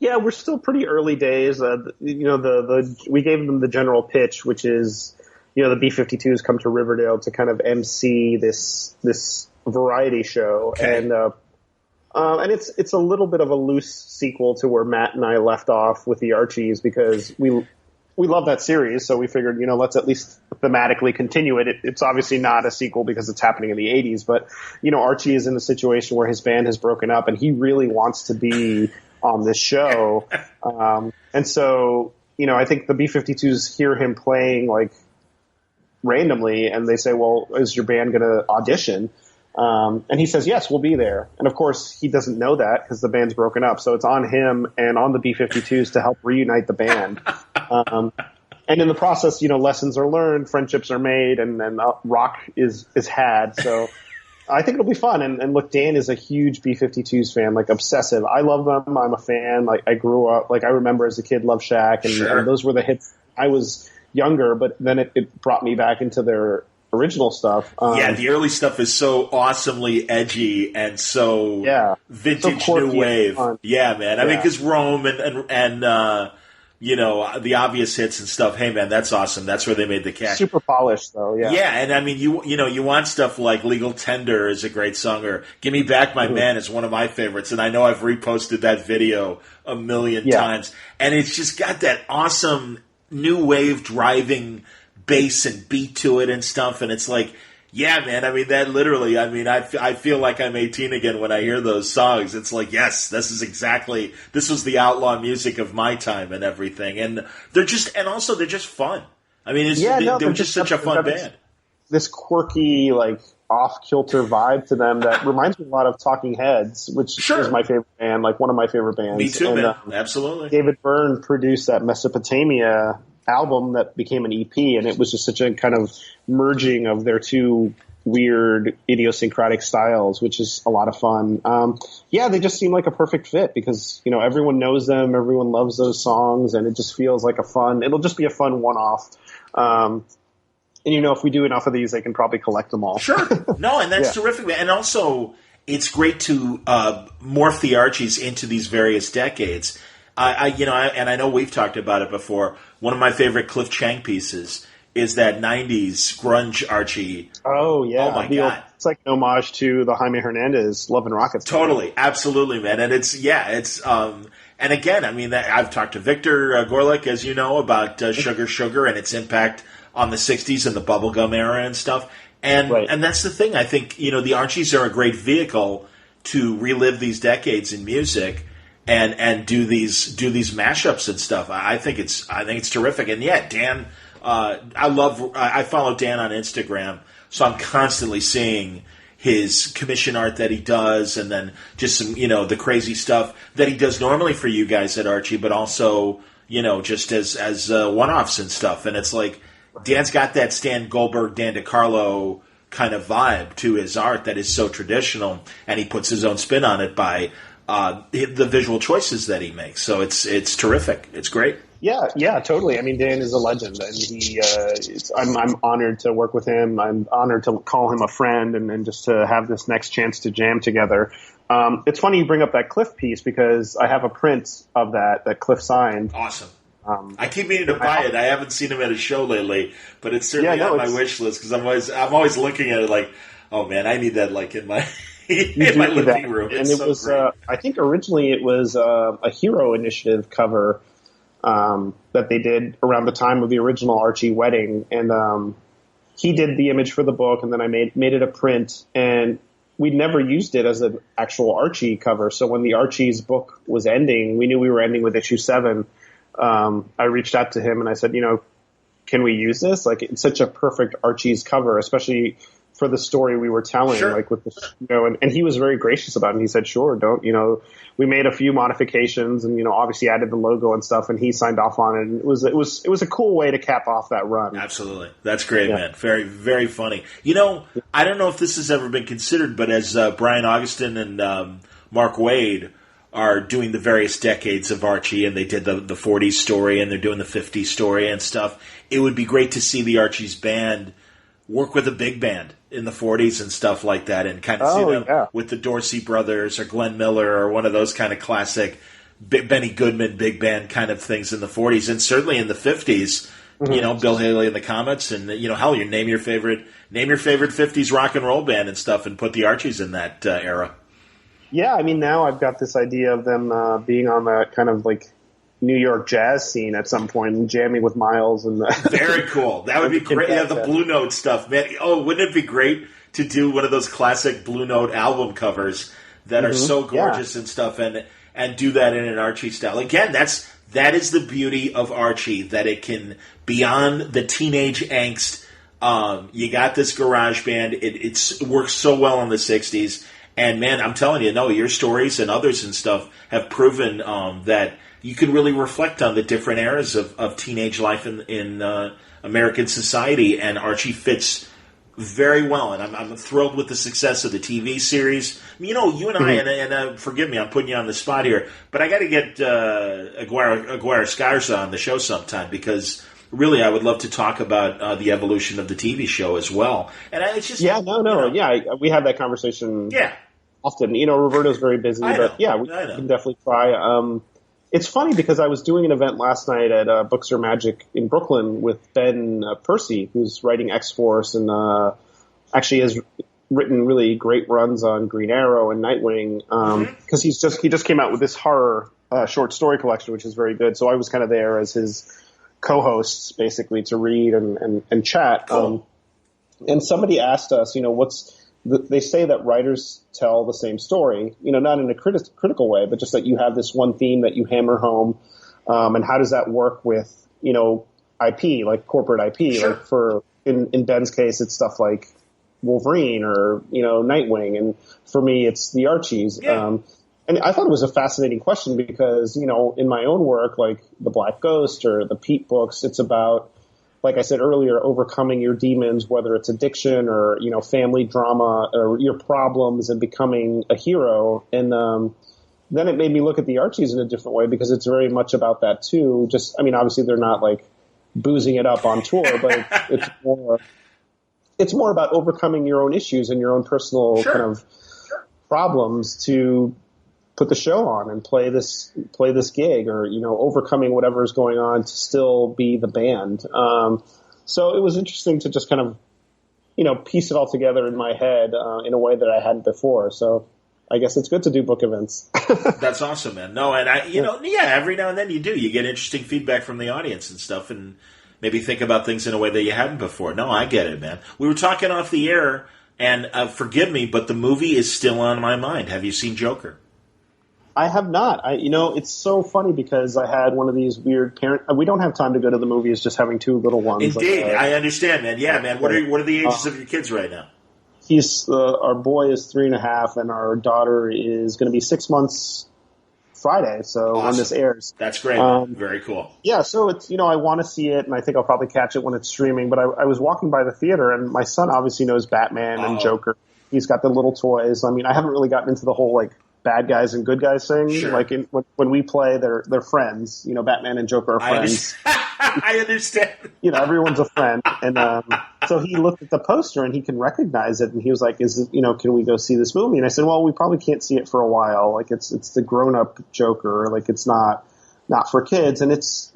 Yeah, we're still pretty early days. You know, we gave them the general pitch, which is, you know, the B-52s come to Riverdale to kind of MC this variety show. Okay. And it's a little bit of a loose sequel to where Matt and I left off with the Archies, because we love that series, so we figured, you know, let's at least thematically continue it. It's obviously not a sequel because it's happening in the 80s, but, you know, Archie is in a situation where his band has broken up and he really wants to be on this show. And so, you know, I think the B-52s hear him playing, like, randomly, and they say, well, is your band going to audition? And he says, yes, we'll be there. And of course, he doesn't know that because the band's broken up. So it's on him and on the B-52s to help reunite the band. And in the process, you know, lessons are learned, friendships are made, and rock is had. So I think it'll be fun. And look, Dan is a huge B-52s fan, like obsessive. I love them. I'm a fan. Like, I grew up, like, I remember as a kid, Love Shack, and those were the hits. I was younger, but then it brought me back into their original stuff. The early stuff is so awesomely edgy and so vintage, so new wave. Yeah, man. I mean, because Rome and you know, the obvious hits and stuff. Hey, man, that's awesome. That's where they made the cash. Super polished, though. Yeah. Yeah, and I mean, you want stuff like "Legal Tender" is a great song, or "Give Me Back My Man" is one of my favorites, and I know I've reposted that video a million times, and it's just got that awesome new wave driving bass and beat to it and stuff, and it's like, yeah, man, I mean, that literally, I mean, I feel like I'm 18 again when I hear those songs. It's like, yes, this was the outlaw music of my time and everything, and they're just fun. I mean, they're just such a fun band. This quirky, like, off-kilter vibe to them that reminds me a lot of Talking Heads, which is my favorite band, like one of my favorite bands. Me too, man. Absolutely. David Byrne produced that Mesopotamia album that became an EP, and it was just such a kind of merging of their two weird idiosyncratic styles, which is a lot of fun. They just seem like a perfect fit because, you know, everyone knows them, everyone loves those songs, and it just feels like it'll just be a fun one-off. And, you know, if we do enough of these, they can probably collect them all. Sure. No, and that's terrific. And also, it's great to morph the Archies into these various decades. I know we've talked about it before. One of my favorite Cliff Chang pieces is that 90s grunge Archie. Oh, yeah. Oh, my God. It's like an homage to the Jaime Hernandez Love and Rockets. Totally. Absolutely, man. And and again, I mean, I've talked to Victor Gorlick, as you know, about Sugar Sugar and its impact on the 60s and the bubblegum era and stuff. And that's the thing. I think, you know, the Archies are a great vehicle to relive these decades in music and do these mashups and stuff. I think it's terrific. And yeah, Dan, I follow Dan on Instagram, so I'm constantly seeing his commission art that he does, and then just some, you know, the crazy stuff that he does normally for you guys at Archie, but also, you know, just as one-offs and stuff. And it's like, Dan's got that Stan Goldberg, Dan DiCarlo kind of vibe to his art that is so traditional, and he puts his own spin on it by the visual choices that he makes. So it's terrific. It's great. Yeah, totally. I mean, Dan is a legend, and I'm honored to work with him. I'm honored to call him a friend, and just to have this next chance to jam together. It's funny you bring up that Cliff piece because I have a print of that Cliff signed. Awesome. I keep meaning to buy it. I haven't seen him at a show lately, but it's certainly on my wish list because I'm always looking at it like, oh man, I need that like in my in my living room. And it was I think originally it was a Hero Initiative cover that they did around the time of the original Archie wedding, and he did the image for the book, and then I made it a print, and we'd never used it as an actual Archie cover. So when the Archie's book was ending, we knew we were ending with issue 7. I reached out to him and I said, can we use this? Like, it's such a perfect Archie's cover, especially for the story we were telling, sure. like with the, and he was very gracious about it. He said, sure, we made a few modifications and, obviously added the logo and stuff, and he signed off on it. And it was a cool way to cap off that run. Absolutely. That's great, man. Very, very funny. I don't know if this has ever been considered, but as Brian Augustin and Mark Waid are doing the various decades of Archie, and they did the 40s story, and they're doing the 50s story and stuff, it would be great to see the Archie's band work with a big band in the 40s and stuff like that, and kind of see them with the Dorsey brothers or Glenn Miller or one of those kind of classic Benny Goodman big band kind of things in the 40s, and certainly in the 50s, Bill Haley and the Comets, and hell, you name your favorite 50s rock and roll band and stuff, and put the Archies in that era. Yeah, I mean, now I've got this idea of them being on that kind of like New York jazz scene at some point and jamming with Miles. And very cool. That would be great. Yeah, the Blue Note stuff, man. Oh, wouldn't it be great to do one of those classic Blue Note album covers that are so gorgeous and stuff, and do that in an Archie style? Again, that is the beauty of Archie, that it can, beyond the teenage angst, you got this garage band. It works so well in the 60s. And man, I'm telling you, your stories and others and stuff have proven that you can really reflect on the different eras of teenage life in American society, and Archie fits very well. And I'm thrilled with the success of the TV series. You and I, and forgive me, I'm putting you on the spot here, but I got to get Aguirre Scarza on the show sometime, because really I would love to talk about the evolution of the TV show as well. And it's just we have that conversation. Yeah. Often, Roberto's very busy, but we can definitely try. It's funny because I was doing an event last night at Books Are Magic in Brooklyn with Ben Percy, who's writing X-Force and actually has written really great runs on Green Arrow and Nightwing, because he just came out with this horror short story collection, which is very good. So I was kind of there as his co-hosts, basically, to read and chat. Cool. And somebody asked us, they say that writers tell the same story, not in a critical way, but just that you have this one theme that you hammer home. And how does that work with, IP, like corporate IP? Sure. Like for, in Ben's case, it's stuff like Wolverine or, Nightwing. And for me, it's the Archies. Yeah. And I thought it was a fascinating question because, in my own work, like The Black Ghost or the Pete books, it's about, like I said earlier, overcoming your demons, whether it's addiction or, family drama or your problems, and becoming a hero. And then it made me look at the Archies in a different way, because it's very much about that too. Just, obviously they're not like boozing it up on tour, but it's more about overcoming your own issues and your own personal kind of problems to put the show on and play this gig, or overcoming whatever is going on to still be the band. So it was interesting to just kind of piece it all together in my head in a way that I hadn't before. So I guess it's good to do book events. That's awesome, man. No, and every now and then you get interesting feedback from the audience and stuff, and maybe think about things in a way that you hadn't before. No, I get it, man. We were talking off the air, and forgive me, but the movie is still on my mind. Have you seen Joker? I have not. It's so funny because I had one of these weird we don't have time to go to the movies, just having two little ones. Indeed. I understand, man. Yeah, man. What are the ages of your kids right now? Our boy is 3.5 and our daughter is going to be 6 months Friday. So when this airs. That's great. Very cool. Yeah. So it's, I want to see it, and I think I'll probably catch it when it's streaming, but I was walking by the theater, and my son obviously knows Batman and Joker. He's got the little toys. I haven't really gotten into the whole like bad guys and good guys thing. Sure. Like when we play, they're friends. Batman and Joker are friends. I understand. Everyone's a friend. And so he looked at the poster and he can recognize it. And he was like, can we go see this movie? And I said, well, we probably can't see it for a while. Like it's the grown up Joker. Like it's not not for kids. And it's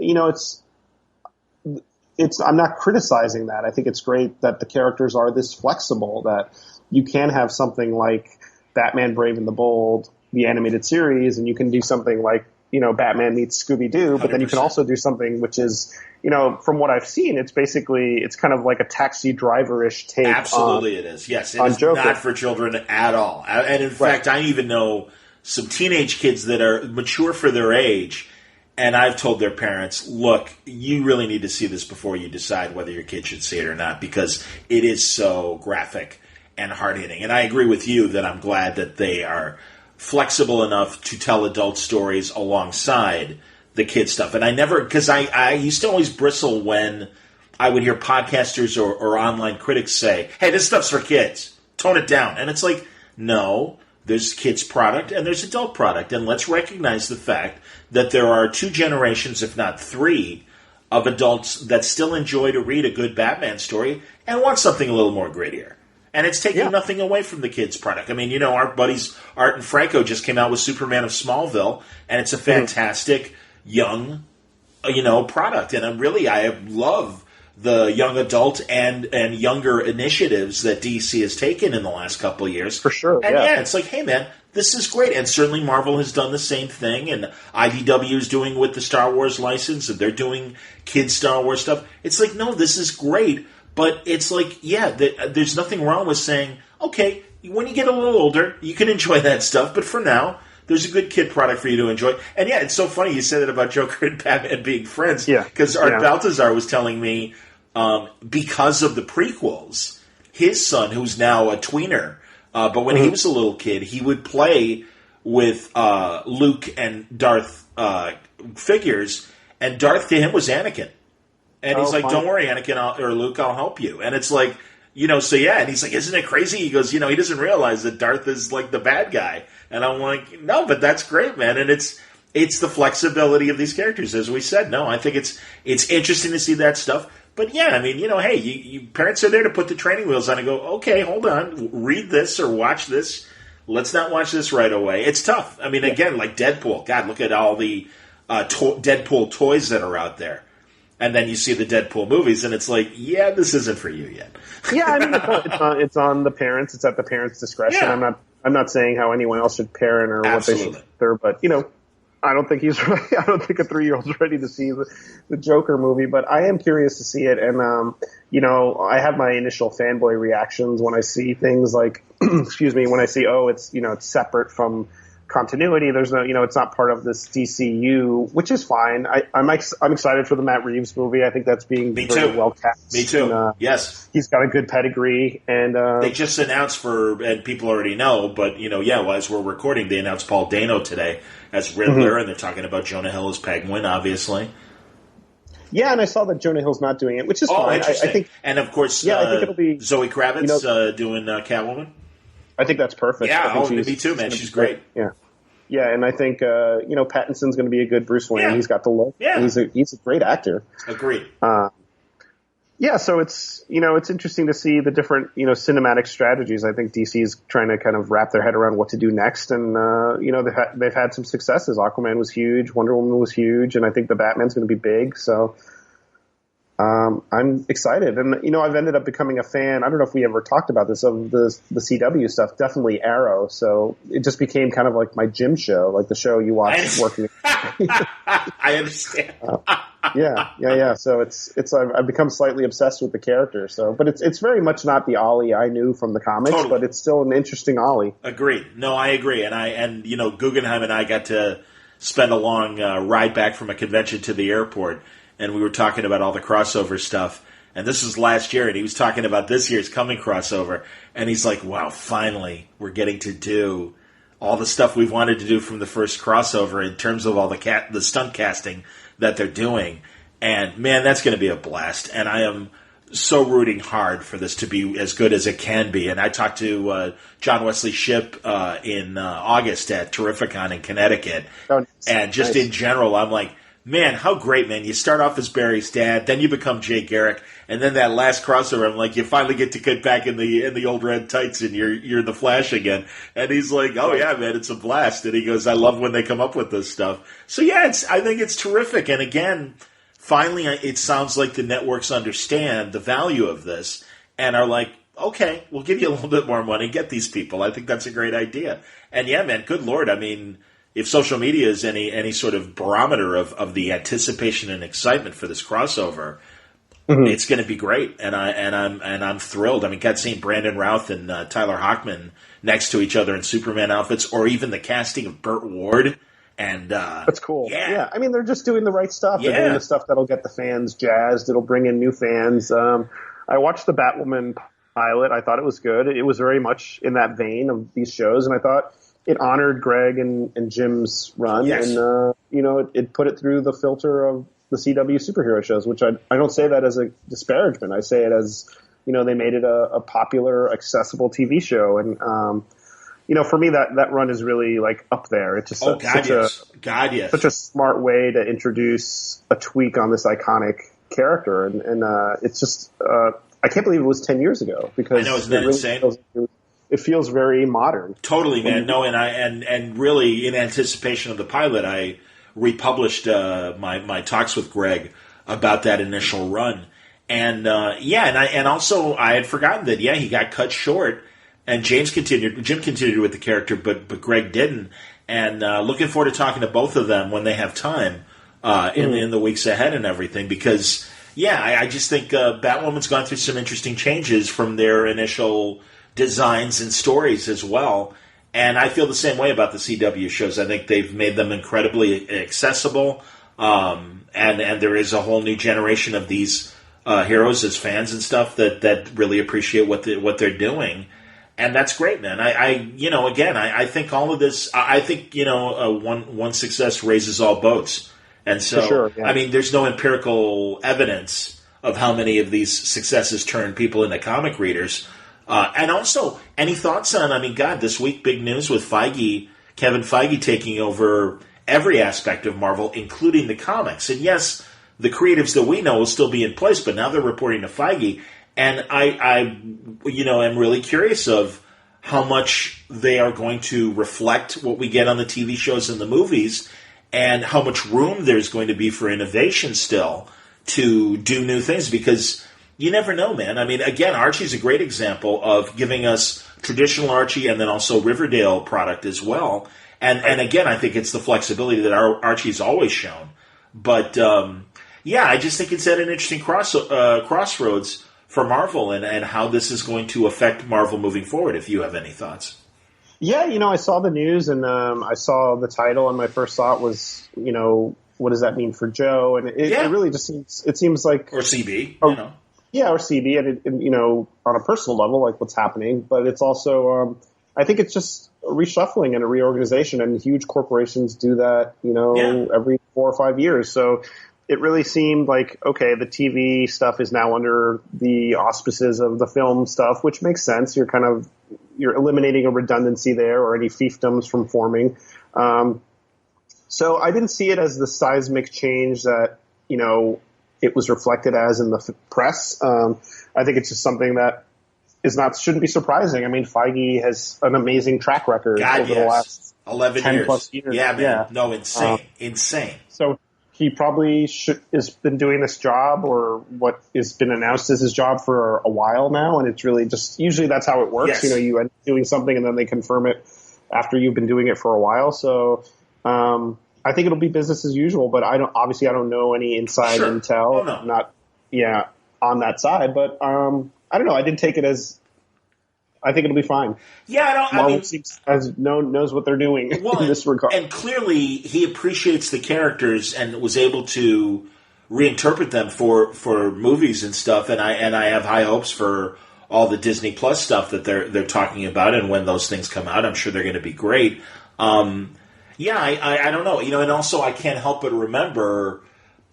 I'm not criticizing that. I think it's great that the characters are this flexible, that you can have something like Batman Brave and the Bold, the animated series, and you can do something like, Batman meets Scooby-Doo, but then you can also do something which is, from what I've seen, it's kind of like a Taxi Driver-ish take. Absolutely it is. Yes, it is Joker. Not for children at all. And in fact, I even know some teenage kids that are mature for their age, and I've told their parents, look, you really need to see this before you decide whether your kid should see it or not, because it is so graphic and hard-hitting. And I agree with you that I'm glad that they are flexible enough to tell adult stories alongside the kid stuff. And I used to always bristle when I would hear podcasters or online critics say, hey, this stuff's for kids, tone it down. And it's like, no, there's kids product and there's adult product. And let's recognize the fact that there are 2 generations, if not 3, of adults that still enjoy to read a good Batman story and want something a little more grittier. And it's taking nothing away from the kids' product. I mean, our buddies Art and Franco just came out with Superman of Smallville, and it's a fantastic young, product. And I love the young adult and younger initiatives that DC has taken in the last couple of years. For sure, And it's like, hey, man, this is great. And certainly Marvel has done the same thing, and IDW is doing with the Star Wars license, and they're doing kids' Star Wars stuff. It's like, no, this is great. But it's like, there's nothing wrong with saying, okay, when you get a little older, you can enjoy that stuff. But for now, there's a good kid product for you to enjoy. And it's so funny you said that about Joker and Batman being friends. Yeah. Because Art Baltazar was telling me, because of the prequels, his son, who's now a tweener, but when he was a little kid, he would play with Luke and Darth figures, and Darth to him was Anakin. And he's like, fine. Don't worry, Anakin or Luke, I'll help you. And it's like, and he's like, isn't it crazy? He goes, he doesn't realize that Darth is like the bad guy. And I'm like, no, but that's great, man. And it's the flexibility of these characters, as we said. No, I think it's interesting to see that stuff. But hey, you parents are there to put the training wheels on and go, okay, hold on, read this or watch this. Let's not watch this right away. It's tough. I mean, again, like Deadpool. God, look at all the Deadpool toys that are out there. And then you see the Deadpool movies, and it's like, this isn't for you yet. It's on the parents. It's at the parents' discretion. Yeah. I'm not saying how anyone else should parent or Absolutely. What they should do, but I don't think he's ready. I don't think a 3-year-old's ready to see the Joker movie. But I am curious to see it, and I have my initial fanboy reactions when I see things like, when I see it's separate from continuity. There's no, it's not part of this DCU, which is fine. I'm excited for the Matt Reeves movie. I think that's being very well cast. Me too. And, yes, he's got a good pedigree, and they just announced and people already know, but as we're recording, they announced Paul Dano today as Riddler, and they're talking about Jonah Hill as Penguin, obviously. Yeah, and I saw that Jonah Hill's not doing it, which is fine. I think, and of course, I think it'll be Zoe Kravitz doing Catwoman. I think that's perfect. Yeah, me too, man. She's great. Yeah, and I think Pattinson's going to be a good Bruce Wayne. Yeah. He's got the look. Yeah, he's a great actor. Agreed. So it's it's interesting to see the different cinematic strategies. I think DC is trying to kind of wrap their head around what to do next, and they've had some successes. Aquaman was huge, Wonder Woman was huge, and I think the Batman's going to be big. So. I'm excited, and I've ended up becoming a fan. I don't know if we ever talked about this of the CW stuff. Definitely Arrow. So it just became kind of like my gym show, like the show you watch working. I understand. Yeah. So I've become slightly obsessed with the character. So, but it's very much not the Ollie I knew from the comics, totally. But it's still an interesting Ollie. Agreed. No, I agree, and Guggenheim and I got to spend a long ride back from a convention to the airport. And we were talking about all the crossover stuff. And this was last year, and he was talking about this year's coming crossover. And he's like, wow, finally, we're getting to do all the stuff we've wanted to do from the first crossover in terms of all the stunt casting that they're doing. And, man, that's going to be a blast. And I am so rooting hard for this to be as good as it can be. And I talked to John Wesley Shipp in August at Terrificon in Connecticut. Oh, nice. And just in general, I'm like, Man, how great, man. You start off as Barry's dad, then you become Jay Garrick, and then that last crossover, I'm like, you finally get to get back in the old red tights and you're the Flash again. And he's like, oh yeah, man, it's a blast. And he goes, I love when they come up with this stuff. So yeah, I think it's terrific. And again, finally, it sounds like the networks understand the value of this and are like, okay, we'll give you a little bit more money, get these people. I think that's a great idea. And yeah, man, good Lord. I mean, if social media is any sort of barometer of the anticipation and excitement for this crossover, it's going to be great, and I'm thrilled. I mean, God, seeing Brandon Routh and Tyler Hockman next to each other in Superman outfits, or even the casting of Burt Ward, and that's cool. Yeah, I mean, they're just doing the right stuff. Yeah. They're doing the stuff that'll get the fans jazzed. It'll bring in new fans. I watched the Batwoman pilot. I thought it was good. It was very much in that vein of these shows, and I thought it honored Greg and Jim's run, Yes. and it put it through the filter of the CW superhero shows, which I don't say that as a disparagement. I say it as, they made it a popular, accessible TV show, and for me that run is really like up there. It's just such a smart way to introduce a tweak on this iconic character, and it's just I can't believe it was 10 years ago, because I know, isn't that insane? It feels very modern. Totally, man. No, and really, in anticipation of the pilot, I republished my talks with Greg about that initial run, and also I had forgotten that he got cut short, and Jim continued with the character, but Greg didn't, and looking forward to talking to both of them when they have time in the weeks ahead and everything, because I just think Batwoman's gone through some interesting changes from their initial designs and stories as well. And I feel the same way about the CW shows. I think they've made them incredibly accessible. And there is a whole new generation of these heroes as fans and stuff that really appreciate what they're doing. And that's great, man. I think all of this, I think, one success raises all boats. And so, for sure, yeah. I mean, there's no empirical evidence of how many of these successes turn people into comic readers. And also, any thoughts on, this week, big news with Kevin Feige taking over every aspect of Marvel, including the comics. And yes, the creatives that we know will still be in place, but now they're reporting to Feige. And I am really curious of how much they are going to reflect what we get on the TV shows and the movies, and how much room there's going to be for innovation still to do new things, because you never know, man. I mean, again, Archie's a great example of giving us traditional Archie and then also Riverdale product as well. And again, I think it's the flexibility that Archie's always shown. But, I just think it's at an interesting crossroads for Marvel and how this is going to affect Marvel moving forward, if you have any thoughts. Yeah, I saw the news, and I saw the title, and my first thought was, what does that mean for Joe? And it really just seems like... Or CB, Yeah, or CB, and on a personal level, like what's happening. But it's also, I think it's just a reshuffling and a reorganization, and huge corporations do that, every 4 or 5 years. So it really seemed like, okay, the TV stuff is now under the auspices of the film stuff, which makes sense. You're eliminating a redundancy there, or any fiefdoms from forming. So I didn't see it as the seismic change that, it was reflected as in the press. I think it's just something that shouldn't be surprising. I mean, Feige has an amazing track record over the last 11 10 years. plus years. Yeah, man. Yeah. No, insane. So he probably has been doing this job, or what has been announced as his job, for a while now, and it's really just, usually that's how it works. Yes. You end up doing something and then they confirm it after you've been doing it for a while. So I think it'll be business as usual, but I don't know any inside intel. Oh, no. Not on that side, but I don't know. I didn't take it as, I think it'll be fine. Yeah, Marvel knows what they're doing in this regard. And clearly he appreciates the characters and was able to reinterpret them for movies and stuff. And I have high hopes for all the Disney Plus stuff that they're talking about. And when those things come out, I'm sure they're going to be great. I don't know, and also I can't help but remember,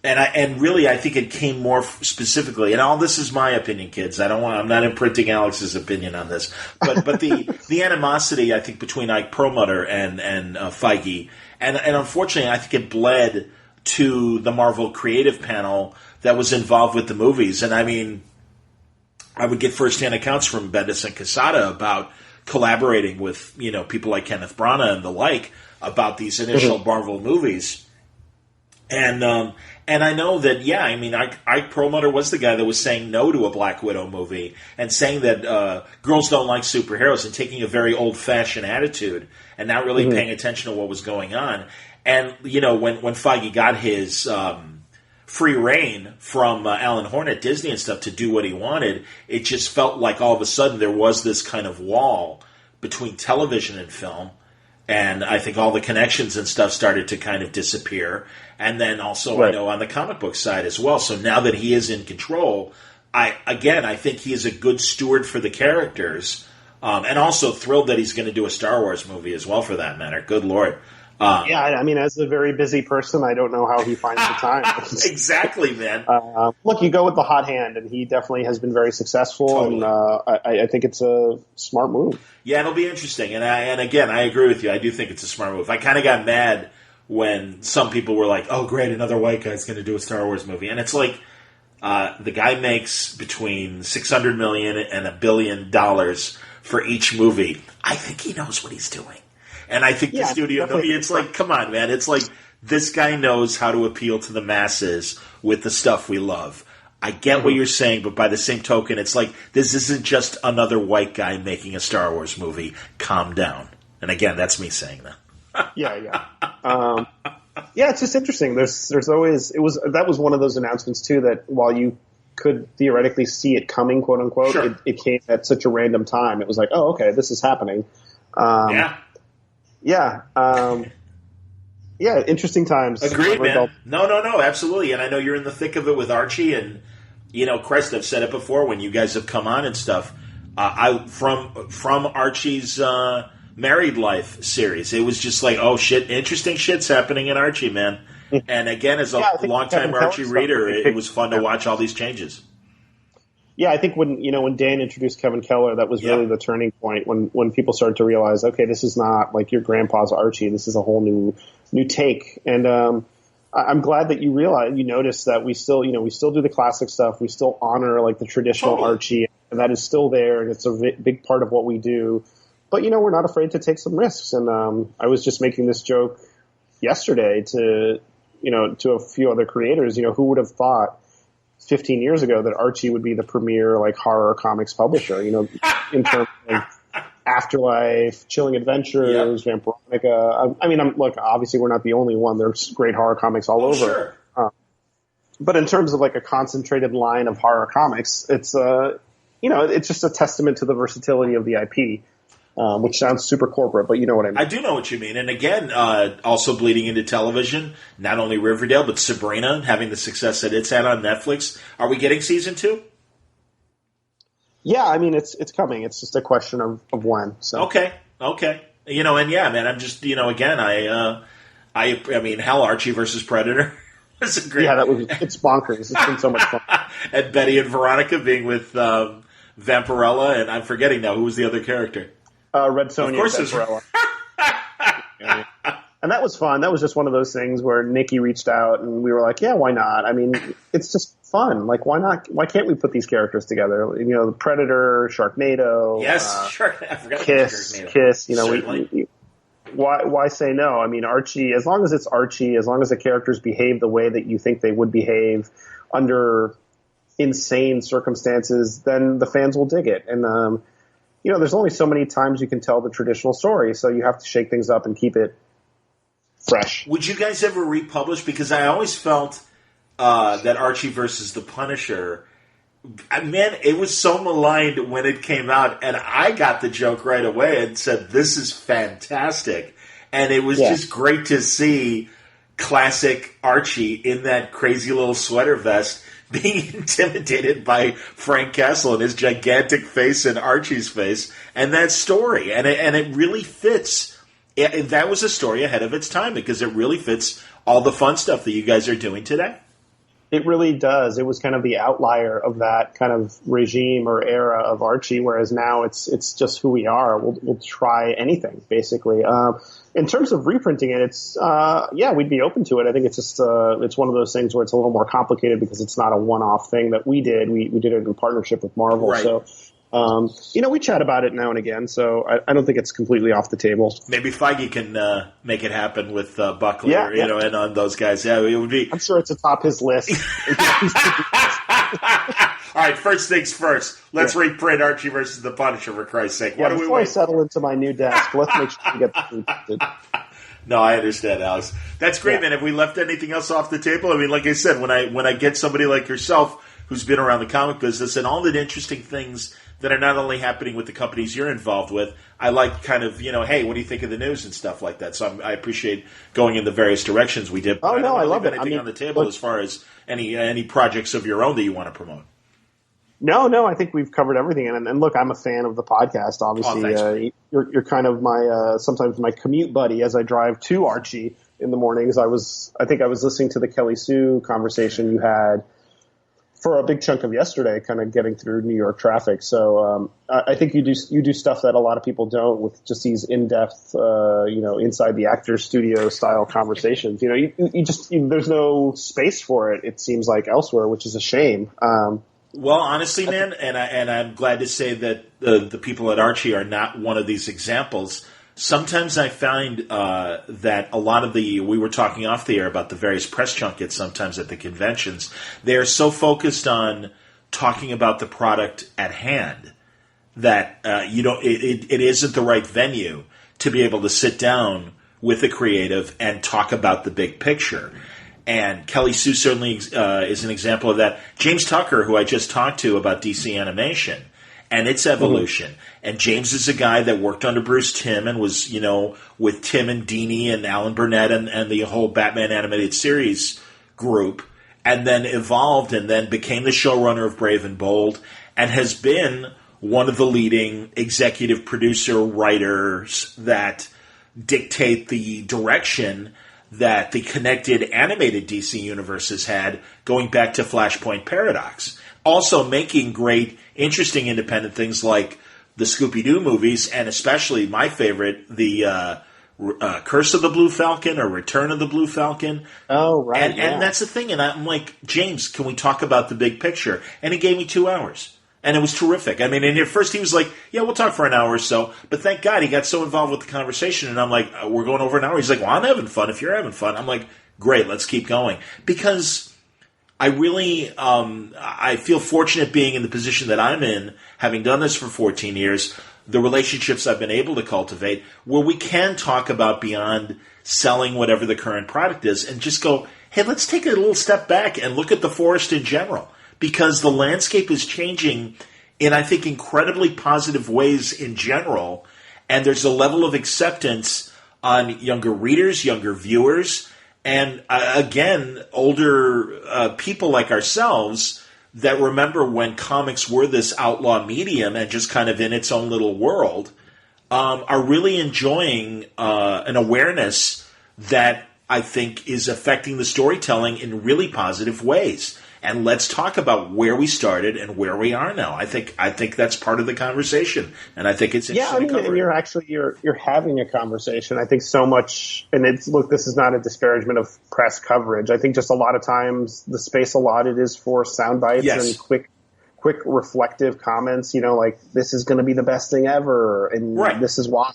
and really I think it came more specifically, and all this is my opinion, kids. I'm not imprinting Alex's opinion on this, but the animosity, I think, between Ike Perlmutter and Feige, and unfortunately I think it bled to the Marvel creative panel that was involved with the movies. And I mean, I would get firsthand accounts from Bendis and Quesada about collaborating with, people like Kenneth Branagh and the like about these initial Marvel movies. And I know that, Ike Perlmutter was the guy that was saying no to a Black Widow movie and saying that girls don't like superheroes and taking a very old-fashioned attitude and not really paying attention to what was going on. And, when Feige got his free reign from Alan Horn at Disney and stuff to do what he wanted, it just felt like all of a sudden there was this kind of wall between television and film. And I think all the connections and stuff started to kind of disappear. And then also, I know, on the comic book side as well. So now that he is in control, I think he is a good steward for the characters. And also thrilled that he's going to do a Star Wars movie as well, for that matter. Good Lord. As a very busy person, I don't know how he finds the time. Exactly, man. Look, you go with the hot hand, and he definitely has been very successful, totally. And I think it's a smart move. Yeah, it'll be interesting. And again, I agree with you. I do think it's a smart move. I kind of got mad when some people were like, oh, great, another white guy's going to do a Star Wars movie. And it's like, the guy makes between $600 million and $1 billion for each movie. I think he knows what he's doing. And I think the studio, it's like, come on, man. It's like, this guy knows how to appeal to the masses with the stuff we love. I get what you're saying, but by the same token, it's like, this isn't just another white guy making a Star Wars movie. Calm down. And again, that's me saying that. It's just interesting. There's always, that was one of those announcements too, that while you could theoretically see it coming, quote unquote, sure. it came at such a random time. It was like, oh, okay, this is happening. Interesting times. Agreed, man. No, absolutely. And I know you're in the thick of it with Archie, and Christ, I've said it before when you guys have come on and stuff. From Archie's Married Life series, it was just like, oh shit, interesting shit's happening in Archie, man. And again, as a longtime Archie reader, it was fun to watch all these changes. Yeah, I think when Dan introduced Kevin Keller, that was really the turning point when people started to realize, okay, this is not like your grandpa's Archie. This is a whole new take. And I'm glad that you noticed that we still do the classic stuff. We still honor like the traditional Archie, and that is still there, and it's a big part of what we do. But we're not afraid to take some risks. And I was just making this joke yesterday to a few other creators. Who would have thought 15 years ago that Archie would be the premier like horror comics publisher, in terms of Afterlife, Chilling Adventures, Vampironica. Look, obviously we're not the only one. There's great horror comics all over. Sure. But in terms of like a concentrated line of horror comics, it's it's just a testament to the versatility of the IP. Which sounds super corporate, but you know what I mean. I do know what you mean. And again, also bleeding into television, not only Riverdale, but Sabrina, having the success that it's had on Netflix. Are we getting season 2? Yeah, it's coming. It's just a question of when. So. Okay. Man, I'm just, again, hell, Archie versus Predator. It's a great. Yeah, it's bonkers. It's been so much fun. And Betty and Veronica being with Vampirella, and I'm forgetting now, who was the other character? Red Sonja. Of course, Vampirella. And that was fun. That was just one of those things where Nikki reached out, and we were like, yeah, why not? It's just fun. Like, why not? Why can't we put these characters together? The Predator, Sharknado. Yes, I forgot Kiss. Sharknado. Kiss. Why say no? Archie, as long as it's Archie, as long as the characters behave the way that you think they would behave under insane circumstances, then the fans will dig it. And, there's only so many times you can tell the traditional story, so you have to shake things up and keep it fresh. Would you guys ever republish? Because I always felt that Archie versus the Punisher, man, it was so maligned when it came out, and I got the joke right away and said, this is fantastic. And it was just great to see classic Archie in that crazy little sweater vest being intimidated by Frank Castle and his gigantic face and Archie's face, and that story. And it really fits. That was a story ahead of its time because it really fits all the fun stuff that you guys are doing today. It really does. It was kind of the outlier of that kind of regime or era of Archie, whereas now it's just who we are. We'll try anything, basically. in terms of reprinting it, it's we'd be open to it. I think it's just it's one of those things where it's a little more complicated because it's not a one-off thing that we did. We did it in partnership with Marvel. Right. So we chat about it now and again, so I don't think it's completely off the table. Maybe Feige can make it happen with Buckley, and on those guys. Yeah, it would be. I'm sure it's atop his list. All right, first things first. Let's reprint Archie versus the Punisher, for Christ's sake. Yeah, before I settle into my new desk, let's make sure we get this reprinted. No, I understand, Alex. That's great, man. Have we left anything else off the table? I mean, like I said, when I get somebody like yourself who's been around the comic business and all the interesting things that are not only happening with the companies you're involved with, I like kind of, hey, what do you think of the news and stuff like that? So I appreciate going in the various directions we did. Oh, no, I love it. Anything on the table as far as any projects of your own that you want to promote? No, I think we've covered everything. And look, I'm a fan of the podcast, obviously. You're kind of my sometimes my commute buddy as I drive to Archie in the mornings. I think I was listening to the Kelly Sue conversation you had for a big chunk of yesterday, kind of getting through New York traffic. So I think you do stuff that a lot of people don't, with just these in-depth, inside the actor's studio style conversations. There's no space for it. It seems like elsewhere, which is a shame. Well, honestly, man, and I'm glad to say that the people at Archie are not one of these examples. Sometimes I find that a lot of we were talking off the air about the various press junkets sometimes at the conventions, they're so focused on talking about the product at hand that it isn't the right venue to be able to sit down with a creative and talk about the big picture. And Kelly Sue certainly is an example of that. James Tucker, who I just talked to about DC Animation and its evolution. Mm-hmm. And James is a guy that worked under Bruce Timm and was, with Tim and Dini and Alan Burnett and the whole Batman animated series group, and then evolved and then became the showrunner of Brave and Bold and has been one of the leading executive producer writers that dictate the direction that the connected animated DC universe has had going back to Flashpoint Paradox. Also making great, interesting independent things like the Scooby-Doo movies, and especially my favorite, the Curse of the Blue Falcon or Return of the Blue Falcon. Oh, right. And that's the thing. And I'm like, James, can we talk about the big picture? And he gave me 2 hours. And it was terrific. I mean, and at first he was like, yeah, we'll talk for an hour or so. But thank God he got so involved with the conversation. And I'm like, we're going over an hour. He's like, well, I'm having fun if you're having fun. I'm like, great, let's keep going. Because I really, I feel fortunate being in the position that I'm in, having done this for 14 years, the relationships I've been able to cultivate, where we can talk about beyond selling whatever the current product is and just go, hey, let's take a little step back and look at the forest in general. Because the landscape is changing in, I think, incredibly positive ways in general. And there's a level of acceptance on younger readers, younger viewers, and, again, older people like ourselves that remember when comics were this outlaw medium and just kind of in its own little world, are really enjoying an awareness that I think is affecting the storytelling in really positive ways. And let's talk about where we started and where we are now. I think that's part of the conversation, and I think it's interesting. Yeah, I mean, and you're having a conversation. I think so much, and this is not a disparagement of press coverage. I think just a lot of times the space allotted is for sound bites and quick reflective comments. Like this is going to be the best thing ever, and this is why.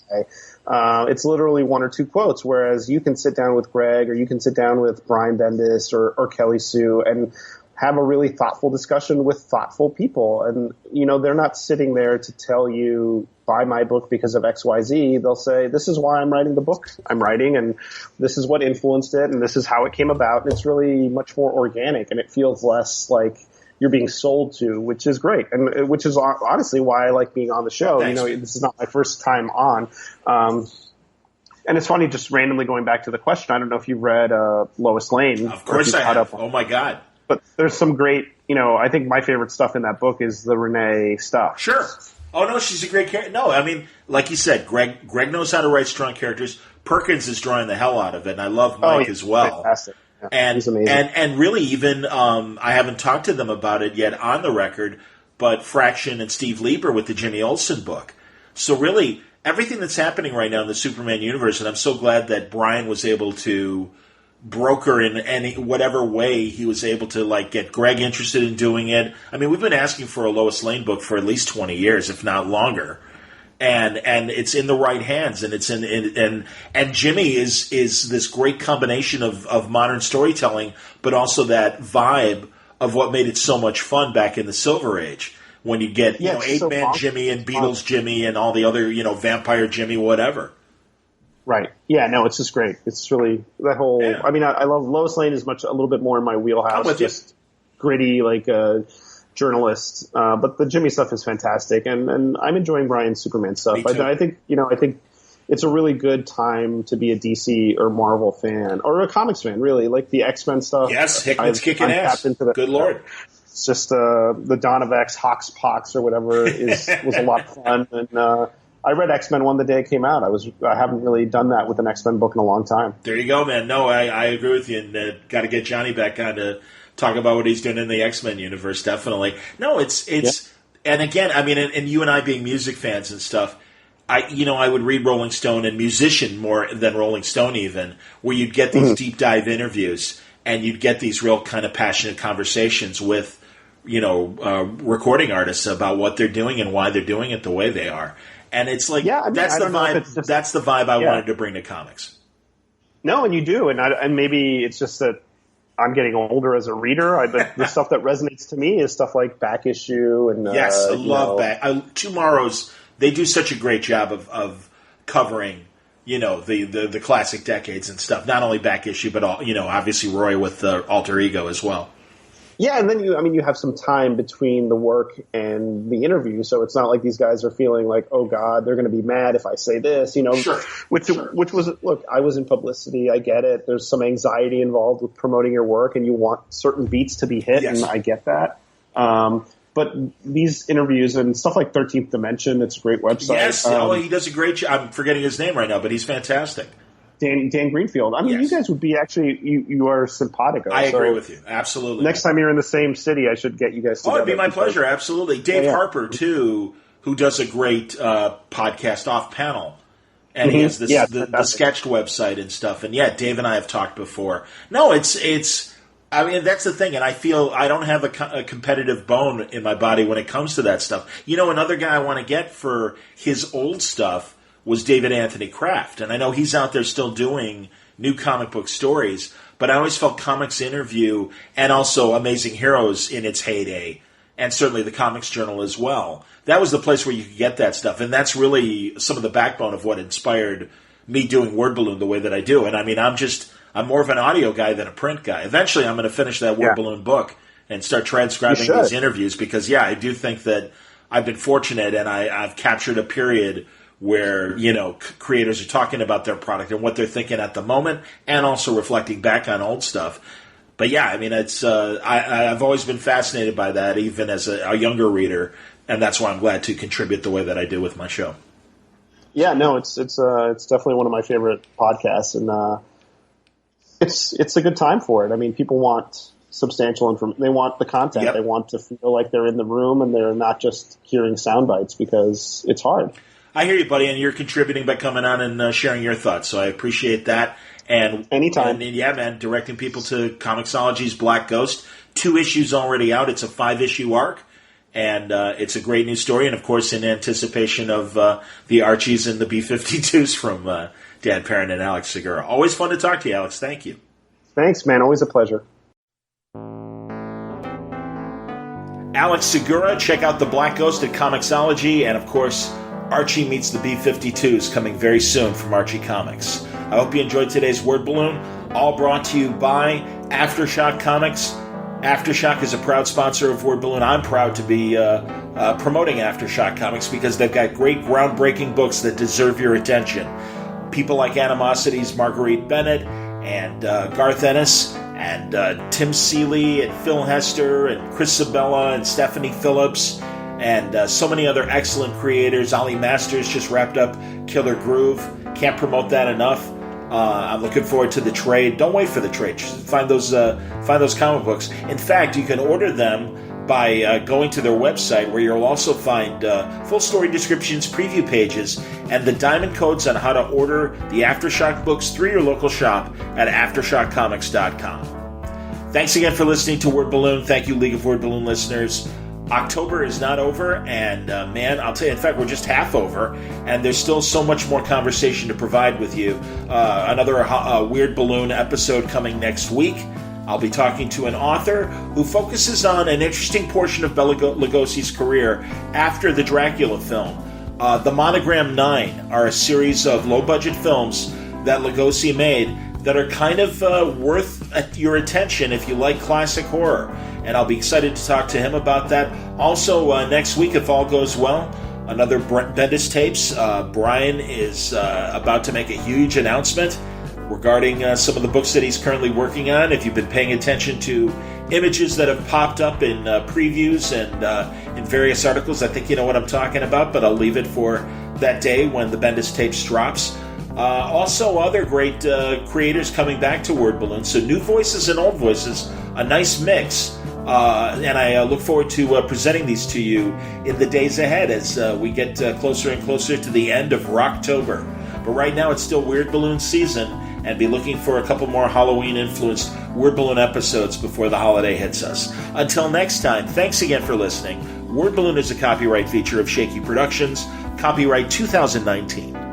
It's literally 1 or 2 quotes, whereas you can sit down with Greg or you can sit down with Brian Bendis or Kelly Sue and have a really thoughtful discussion with thoughtful people. And, they're not sitting there to tell you, buy my book because of XYZ. They'll say, this is why I'm writing the book I'm writing, and this is what influenced it, and this is how it came about. And it's really much more organic, and it feels less like you're being sold to, which is great. And which is honestly why I like being on the show. Thanks. This is not my first time on. And it's funny, just randomly going back to the question, I don't know if you've read Lois Lane. Of course I have. Oh, my God. But there's some great, I think my favorite stuff in that book is the Renee stuff. Sure. Oh, no, she's a great character. No, I mean, like you said, Greg knows how to write strong characters. Perkins is drawing the hell out of it, and I love Mike as well. Fantastic. Yeah, he's amazing. And really even, I haven't talked to them about it yet on the record, but Fraction and Steve Lieber with the Jimmy Olsen book. So really, everything that's happening right now in the Superman universe, and I'm so glad that Brian was able to broker in any whatever way he was able to like get Greg interested in doing it. I mean, we've been asking for a Lois Lane book for at least 20 years, if not longer. And it's in the right hands, and it's and Jimmy is this great combination of modern storytelling, but also that vibe of what made it so much fun back in the Silver Age, when you get 8-Man Jimmy and Beatles Jimmy and all the other Vampire Jimmy, whatever. Right. Yeah. No, it's just great. It's really that whole. Yeah. I mean, I love Lois Lane is a little bit more in my wheelhouse. I'm with just gritty, like journalist, but the Jimmy stuff is fantastic, and I'm enjoying Brian's Superman stuff. I think it's a really good time to be a DC or Marvel fan or a comics fan, really. Like the X-Men stuff. Yes, Hickman's kicking ass. Good Lord. It's just the Dawn of X, Hox Pox or whatever was a lot of fun, and I read X-Men 1 the day it came out. I haven't really done that with an X-Men book in a long time. There you go, man. No, I agree with you, and got to get Johnny back on to talk about what he's doing in the X-Men universe, definitely. No, it's and again, I mean, and you and I being music fans and stuff, I would read Rolling Stone and Musician more than Rolling Stone even, where you'd get these deep dive interviews and you'd get these real kind of passionate conversations with, recording artists about what they're doing and why they're doing it the way they are. And it's like, that's the vibe. That's the vibe I wanted to bring to comics. No, and you do, and maybe it's just that I'm getting older as a reader. But the stuff that resonates to me is stuff like Back Issue and yes, I love Back. Tomorrow's they do such a great job of covering the classic decades and stuff. Not only Back Issue, but obviously Roy with Alter Ego as well. Yeah, and then you have some time between the work and the interview, so it's not like these guys are feeling like, oh God, they're going to be mad if I say this, Sure. Which was, look, I was in publicity, I get it. There's some anxiety involved with promoting your work, and you want certain beats to be hit, yes. And I get that. But these interviews and stuff like 13th Dimension, it's a great website. Yes, he does a great job. I'm forgetting his name right now, but he's fantastic. Dan Greenfield. I mean, yes. You guys would be actually, you are simpatico. I agree with you. Absolutely. Next time you're in the same city, I should get you guys together. It'd be my pleasure. Absolutely. Dave Harper, too, who does a great podcast off panel. And he has the Sketched website and stuff. And Dave and I have talked before. No, it's I mean, that's the thing. And I feel I don't have a competitive bone in my body when it comes to that stuff. Another guy I want to get for his old stuff was David Anthony Kraft. And I know he's out there still doing new comic book stories, but I always felt Comics Interview and also Amazing Heroes in its heyday, and certainly the Comics Journal as well. That was the place where you could get that stuff, and that's really some of the backbone of what inspired me doing Word Balloon the way that I do. And I mean, I'm more of an audio guy than a print guy. Eventually I'm going to finish that Word Balloon book and start transcribing these interviews because, I do think that I've been fortunate and I've captured a period where, creators are talking about their product and what they're thinking at the moment and also reflecting back on old stuff. But I mean, it's I've always been fascinated by that, even as a younger reader, and that's why I'm glad to contribute the way that I do with my show. Yeah, no, it's definitely one of my favorite podcasts, and it's a good time for it. I mean, people want substantial information. They want the content. Yep. They want to feel like they're in the room and they're not just hearing sound bites because it's hard. I hear you, buddy, and you're contributing by coming on and sharing your thoughts, so I appreciate that. And anytime. And man, directing people to Comixology's Black Ghost. 2 issues already out. It's a 5-issue arc, and it's a great new story. And, of course, in anticipation of the Archies and the B52s from Dan Perrin and Alex Segura. Always fun to talk to you, Alex. Thank you. Thanks, man. Always a pleasure. Alex Segura. Check out the Black Ghost at Comixology, and, of course, Archie meets the B52s coming very soon from Archie Comics. I hope you enjoyed today's Word Balloon, all brought to you by Aftershock Comics. Aftershock is a proud sponsor of Word Balloon. I'm proud to be promoting Aftershock Comics because they've got great groundbreaking books that deserve your attention. People like Animosity's Marguerite Bennett and Garth Ennis and Tim Seeley and Phil Hester and Chris Sabella and Stephanie Phillips and so many other excellent creators. Ollie Masters just wrapped up Killer Groove. Can't promote that enough. I'm looking forward to the trade. Don't wait for the trade. Just find those comic books. In fact, you can order them by going to their website, where you'll also find full story descriptions, preview pages, and the diamond codes on how to order the Aftershock books through your local shop at aftershockcomics.com. Thanks again for listening to Word Balloon. Thank you, League of Word Balloon listeners. October is not over, and man, I'll tell you, in fact, we're just half over, and there's still so much more conversation to provide with you. Another Weird Balloon episode coming next week. I'll be talking to an author who focuses on an interesting portion of Bela Lugosi's career after the Dracula film. The Monogram 9 are a series of low-budget films that Lugosi made that are kind of worth your attention if you like classic horror. And I'll be excited to talk to him about that. Also, next week, if all goes well, another Bendis tapes. Brian is about to make a huge announcement regarding some of the books that he's currently working on. If you've been paying attention to images that have popped up in previews and in various articles, I think you know what I'm talking about, but I'll leave it for that day when the Bendis tapes drops. Also, other great creators coming back to Word Balloon, so new voices and old voices, a nice mix. And I look forward to presenting these to you in the days ahead as we get closer and closer to the end of Rocktober. But right now it's still Weird Balloon season, and be looking for a couple more Halloween-influenced Word Balloon episodes before the holiday hits us. Until next time, thanks again for listening. Word Balloon is a copyright feature of Shaky Productions, copyright 2019.